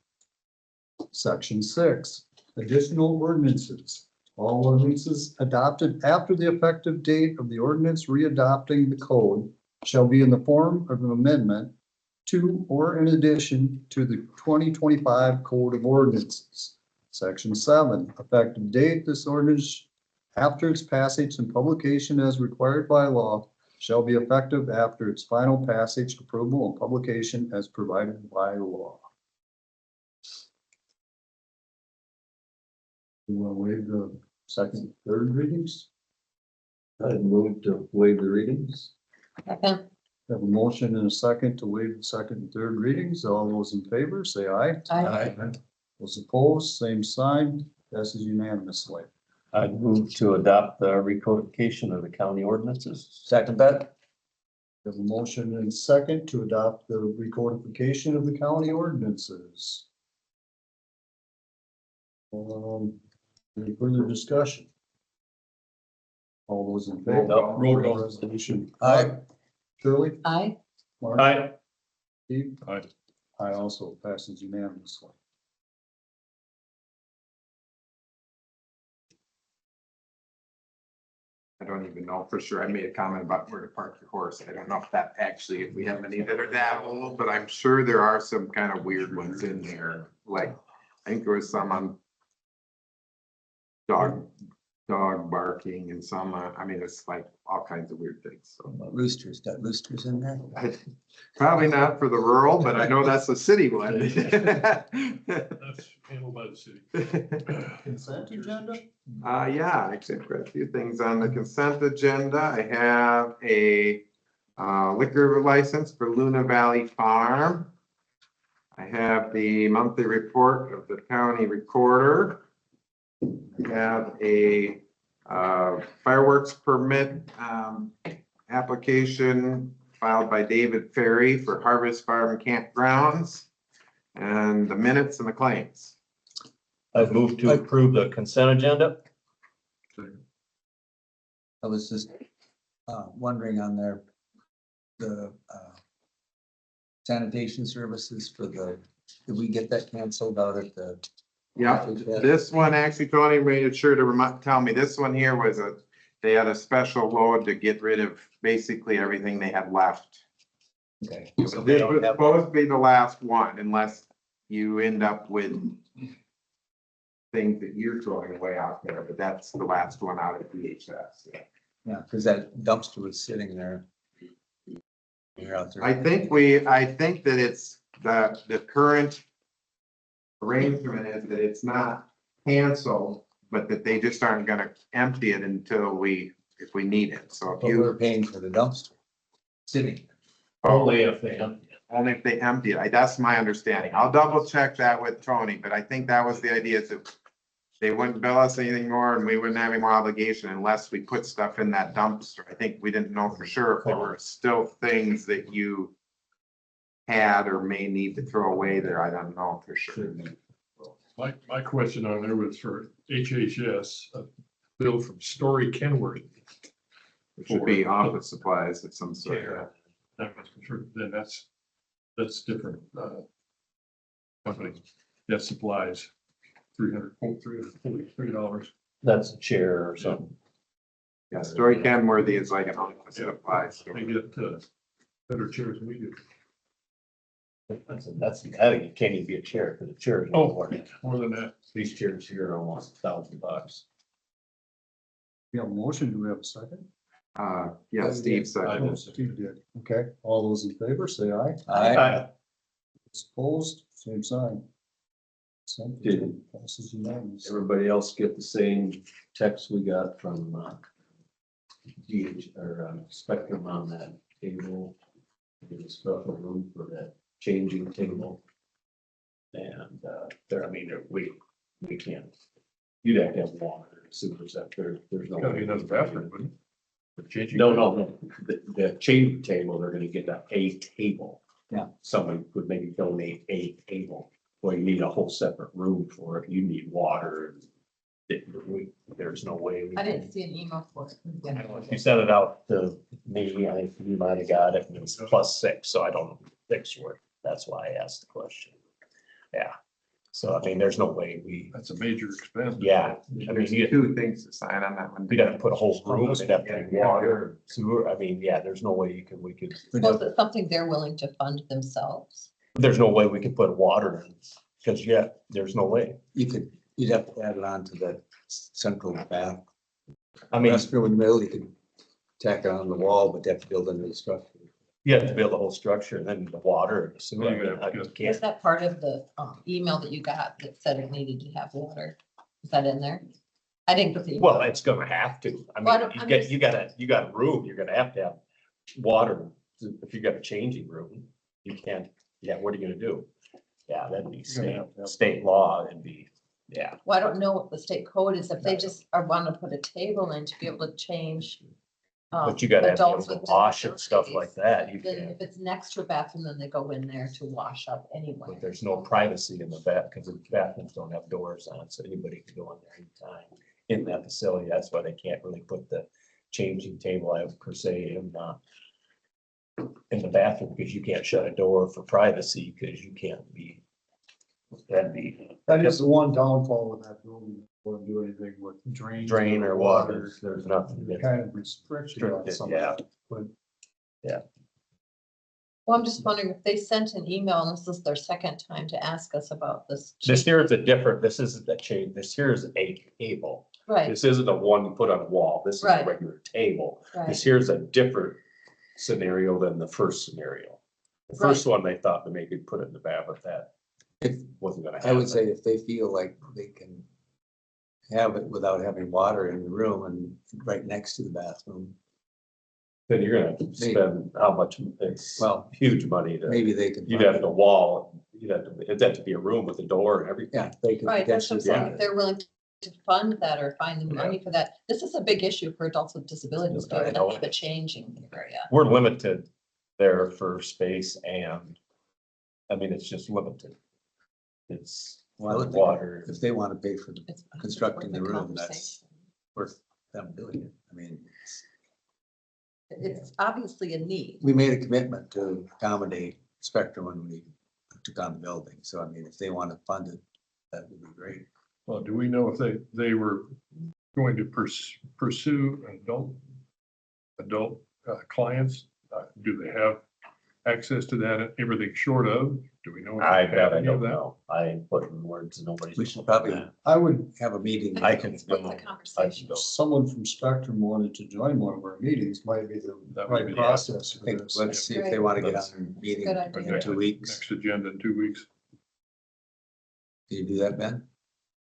Section 6, additional ordinances. All ordinances adopted after the effective date of the ordinance readopting the code shall be in the form of an amendment to or in addition to the 2025 Code of Ordinances. Section 7, effective date, this ordinance after its passage and publication as required by law shall be effective after its final passage, approval, and publication as provided by law. You want to waive the second, third readings? I'd move to waive the readings. Second. Have a motion and a second to waive the second and third readings. All those in favor, say aye. Aye. Those opposed, same sign, passes unanimously. I'd move to adopt the recodification of the county ordinances. Second that. Have a motion and a second to adopt the recodification of the county ordinances. Any further discussion? All those in favor? Roll call. Resolution. Aye. Shirley? Aye. Mark? Aye. Steve? Aye. I also passes unanimously. I don't even know for sure. I made a comment about where to park your horse. I don't know if that actually, if we have any that are that old, but I'm sure there are some kind of weird ones in there. Like, I think there was some on dog barking and some, I mean, it's like all kinds of weird things. So Roosters, got roosters in there? probably not for the rural, but I know that's a city one. That's handled by the city. Consent agenda? Yeah, I accept quite a few things on the consent agenda. I have a liquor license for Luna Valley Farm. I have the monthly report of the county recorder. I have a fireworks permit application filed by David Ferry for Harvest Farm Campgrounds, and the minutes and the claims. I'd move to approve the consent agenda. I was just wondering on the sanitation services for did we get that canceled out at the? Yeah, this one actually, Tony made it sure to tell me, this one here was they had a special load to get rid of basically everything they had left. Okay. So this was supposed to be the last one unless you end up with things that you're throwing away out there, but that's the last one out of DHS. Yeah, because that dumpster was sitting there. You're out there. I think that it's the current arrangement is that it's not canceled, but that they just aren't gonna empty it until if we need it. So if But we're paying for the dumpster sitting. Only if they have. only if they empty it. That's my understanding. I'll double check that with Tony, but I think that was the idea, is that they wouldn't bill us anything more and we wouldn't have any more obligation unless we put stuff in that dumpster. I think we didn't know for sure if there were still things that you had or may need to throw away there. I don't know for sure. My question on there was for HHS, a bill from Story Kenworth. It should be office supplies of some sort. Yeah. Then that's different. Company, that supplies $343. That's a chair or something. Yeah, Story Kenworthy is like an office supplies. They get better chairs than we do. That's, I think it can't even be a chair, because a chair is. More than that. These chairs here are almost $1,000. We have a motion. Do we have a second? Yeah, Steve said. Oh, Steve did. Okay, all those in favor, say aye. Aye. Opposed, same sign. Something passes unanimously. Everybody else get the same text we got from, Spectrum on that table. There's a special room for that changing table. And, there, I mean, we can't, you'd have to have water, sewers up there, there's no. Gotta be another bathroom, wouldn't it? For changing- No, the changing table, they're gonna get a table. Yeah. Someone could maybe donate a table, well, you need a whole separate room for it, you need water. And there's no way. we I can- didn't see an email for it. If you sent it out to me, I think you might have got it, and it was +6, so I don't know fix what, that's why I asked the question. Yeah, so I mean, there's no way That's a major expense. yeah, I mean, There's you, two things to sign on that one. you'd have to put a whole room, you'd have to have water, sewer, I mean, yeah, there's no way we could, Was it something they're willing to fund themselves? there's no way we could put water in, because yeah, there's no way. You'd have to add it on to that central bath. I mean, Restroom in the middle, you could tack it on the wall, but they have to build into the structure. you have to build the whole structure, and then the water, and the sewer, I mean, I Was can't. that part of the email that you got that said it needed to have water? Is that in there? I didn't get the. Well, it's gonna have to, I Well, I mean, don't- you I'm get, just- you got a room, you're gonna have water. If you got a changing room, you can't, yeah, what are you gonna do? Yeah, that'd be state law, it'd be, yeah. Well, I don't know what the state code is. If they just are want to put a table in to be able to change. But you gotta have to be able adults to with wash and stuff like disabilities, that, you Then can't, if it's next to a bathroom, then they go in there to wash up anyway. but there's no privacy in the bath, because the bathrooms don't have doors on, so anybody can go in there anytime. In that facility, that's why they can't really put the changing table out per se in the bathroom, because you can't shut a door for privacy, because you can't be. That'd be That is the one downfall with that building, won't do anything with drains. drain or water, there's nothing. You're kind of restricted on Restricted, some of yeah. that, but Well, I'm just wondering if they sent an email and this is their second time to ask us about this. This here is a different, this isn't a change, this here is a table. Right, This isn't a one you put on a wall, this is a Right. regular table. right. This here's a different scenario than the first scenario. The first one, they thought that maybe could put it in the bath, but that If, wasn't gonna I happen. would say if they feel like they can have it without having water in the room and right next to the bathroom, Then you're gonna have to spend how much, it's Well, huge money to, maybe they can. you'd have to wall, it'd have to be a room with a door and everything. Yeah, they could Right, that's what I'm potentially. saying. If they're willing to fund that or find the money for that, this is a big issue for adults with disabilities, to I be able know to have it a changing area. We're limited there for space and, I mean, it's just limited. It's Well, I would think water. If they want to pay for the It's constructing worth the a room, that's conversation. worth them doing it. I mean, It's obviously a need. we made a commitment to accommodate Spectrum when we took on the building. So I mean, if they want to fund it, that would be great. Well, do we know if they were going to pursue adult clients? Do they have access to that, everything short of? Do we know? if I they bet have I any of don't that? know. I ain't putting words in nobody's. We should mouth. probably I would, have a meeting. I can It's go. worth a I can conversation. go. someone from Spectrum wanted to join one of our meetings, might be the That would be right the- process for Think, this. let's see if they want to get on a meeting Good idea. in 2 weeks. Next agenda in 2 weeks. Can you do that, Ben?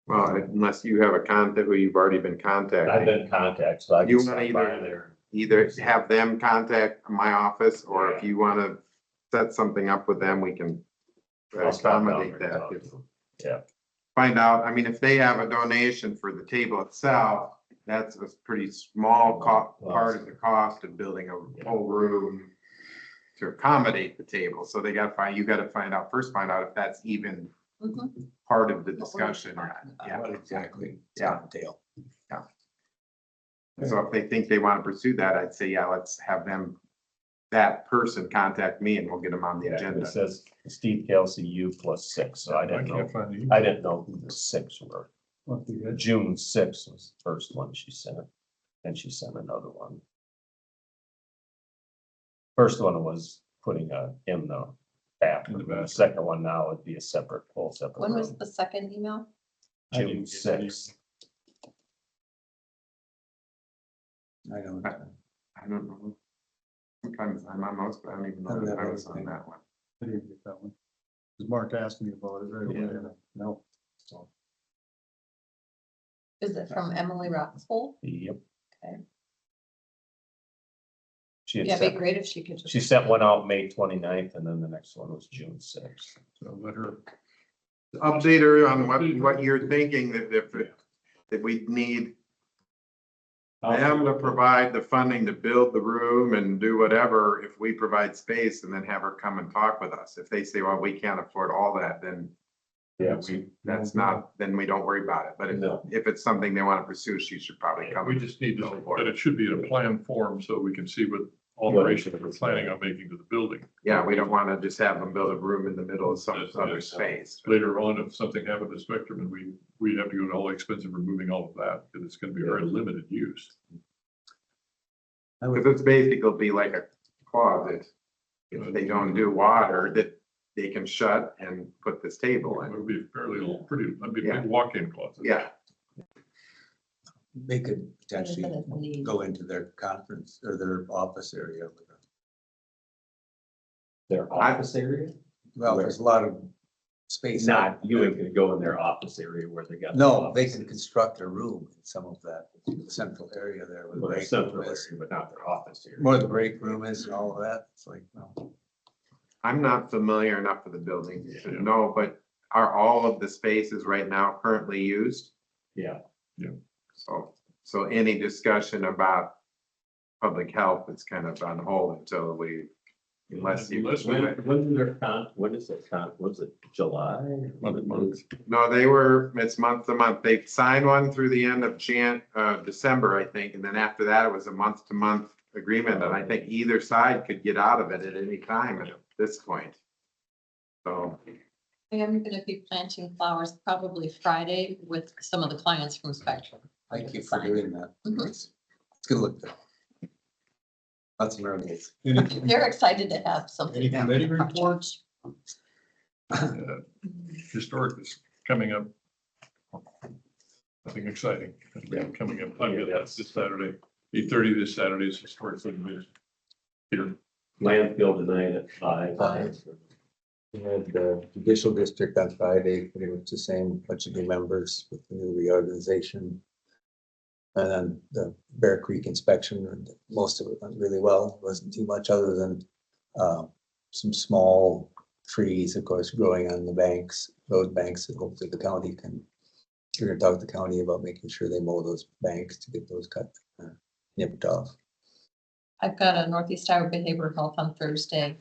Well, unless you have a contact who you've already been I've contacting, been in contact, so I You can wanna stop by either- there. either have them contact my office, or if you want to set something up with them, we can try to I'll stop down accommodate there and that. talk to them. Yeah. Find out, I mean, if they have a donation for the table itself, that's a pretty small part of the cost of building a whole room to accommodate the table. So you gotta find out if that's even Mhm. part of the What we're discussion. or talking not. about. What Yeah, exactly? Yeah. Dale. so if they think they want to pursue that, I'd say, yeah, let's have them, that person contact me and we'll get them on the Yeah, agenda. it says Steve Kelsey, you +6, so I didn't know, can't find the. I didn't know who the 6 were. Must be good. June 6th was the first one she sent, and she sent another one. First one was putting in the bathroom, the second one now would be a whole separate When was room. the second email? I didn't June get 6th. I don't. I don't know. Sometimes I'm on most, but I don't even I know don't that have I was on anything. that one. I didn't get that one. 'Cause Mark asked me about it right away. Yeah. No, So Is it from Emily Roxbull? Yep. Okay. She had Yeah, it'd be sent, great if she could just. she sent one out May 29th, and then the next one was June 6th. So let her, Update her on what you're thinking, that we need them to provide the funding to build the room and do whatever, if we provide space, and then have her come and talk with us. If they say, well, we can't afford all that, then Yeah, that's not, then we don't worry about it. But No. if it's something they want to pursue, she should probably come. we just need to Go know for that it. it should be in a plan form so we can see what alterations we're planning on making to the building. Yeah, we don't want to just have them build a room in the middle of some other space. Later on, if something happened to Spectrum and we'd have to go to all the expense of removing all of that, because it's gonna be very limited use. Because it's basically be like a closet. If they don't do water, that they can shut and put this table It in. would be fairly, it'd be a Yeah. big walk-in closet. Yeah, They could potentially Benefit of need. go into their conference or their office area. their office area? Well, there's a lot of space. Not, you ain't gonna go in their office area where they got. No, they can construct a room in some of that central area there. where the Well, their break central room is. area, but not their office area. Where the break room is and all of that. It's like, no. I'm not familiar enough with the building Yeah. to know, but are all of the spaces right now currently used? Yeah, So any discussion about public health is kind of on hold until we, unless you. when is it was it July? Month. No, it's month to month. They signed one through the end of December, I think, and then after that, it was a month to month agreement, and I think either side could get out of it at any time at this point. So, I am gonna be planting flowers probably Friday with some of the clients from Spectrum. Thank you for doing that. Mhm. It's gonna look good. Lots of miracles. They're excited to have something. Any committee reports? Historic is coming up. Nothing exciting. Coming up, that's this Saturday, 8:30 this Saturday is historic thing. Here, Landfill tonight at 5. We had the judicial district on Friday, pretty much the same bunch of new members with the new reorganization. And then the Bear Creek inspection, and most of it went really well. Wasn't too much other than some small trees, of course, growing on the banks, road banks, that hopefully the county can. We're gonna talk to the county about making sure they mow those banks to get those cut, nipped off. I've got a Northeast Iowa Behavioral Health on Thursday.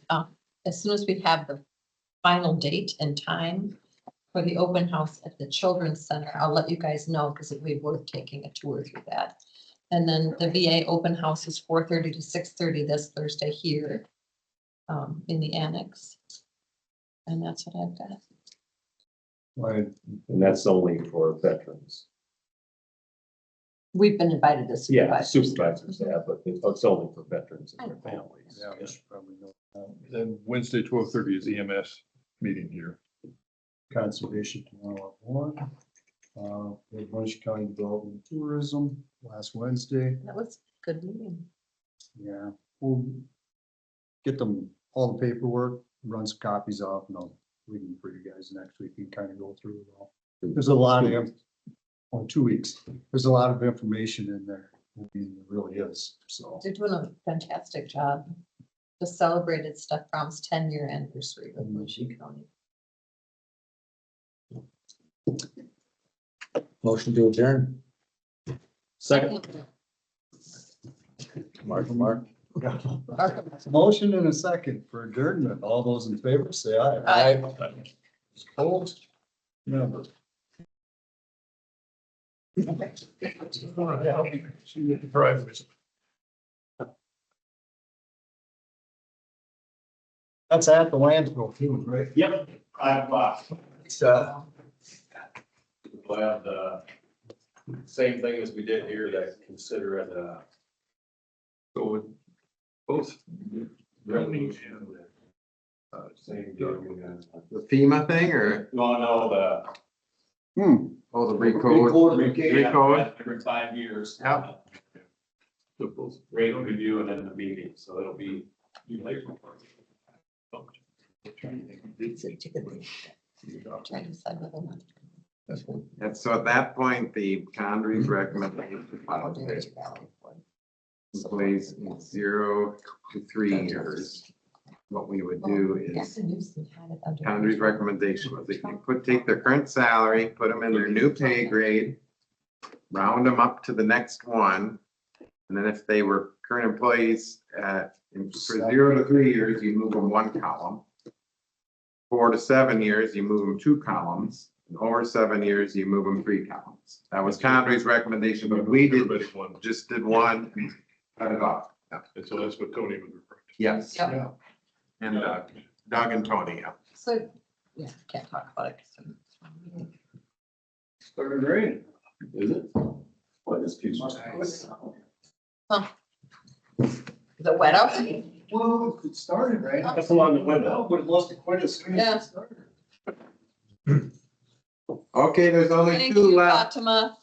As soon as we have the final date and time for the open house at the Children's Center, I'll let you guys know, because it would be worth taking a tour through that. And then the VA open house is 4:30 to 6:30 this Thursday here in the annex. And that's what I've got. Right, And that's only for veterans. We've been invited to Yeah, supervise. supervisors, yeah, but it's only for veterans and their families. yeah, we should probably know. then Wednesday, 12:30 is EMS meeting here. Conservation tomorrow at 1. We have Winneshiek County Development and Tourism last Wednesday. That was a good meeting. Yeah, we'll get them all the paperwork, run some copies off, and I'll read them for you guys next week and kind of go through it all. There's a lot of, 2 weeks, there's a lot of information in there. I mean, it really is, so. They're doing a fantastic job. The celebrated Stuff Farm's 10-year anniversary with Winneshiek County. Motion to adjourn. Second. Mark. Motion and a second for adjournment. All those in favor, say aye. Aye. Opposed? Never. That's at the landfill too, right? Yep, I've, So, we'll have the same thing as we did here, that consider it, So with both running and same deal. The FEMA thing, or, No, the. oh, the recode? Recode? Every 5 years. Yep. Rate review and then the meeting, so it'll be. Trying to decide whether or not. And so at that point, the Condrey's recommendation Oh, Dairy Valley one. employees in 0 to 3 years. What we would do is, Condrey's recommendation was that you take their current salary, put them in their new pay grade, round them up to the next one. And then if they were current employees for 0 to 3 years, you move them 1 column. 4 to 7 years, you move them 2 columns. And over 7 years, you move them 3 columns. That was Condrey's recommendation, but we Everybody one. just did one, cut it off. And so that's what Tony was referring to. Yes, Yep. and Doug and Tony, yeah. So, yeah, can't talk about it. 'cause Started raining, is it? What is people? Is it wet out there? Well, it started, right? That's along the window. But it wasn't quite as soon Yeah. as it started. Okay, there's only Thank 2 you, left. Fatima.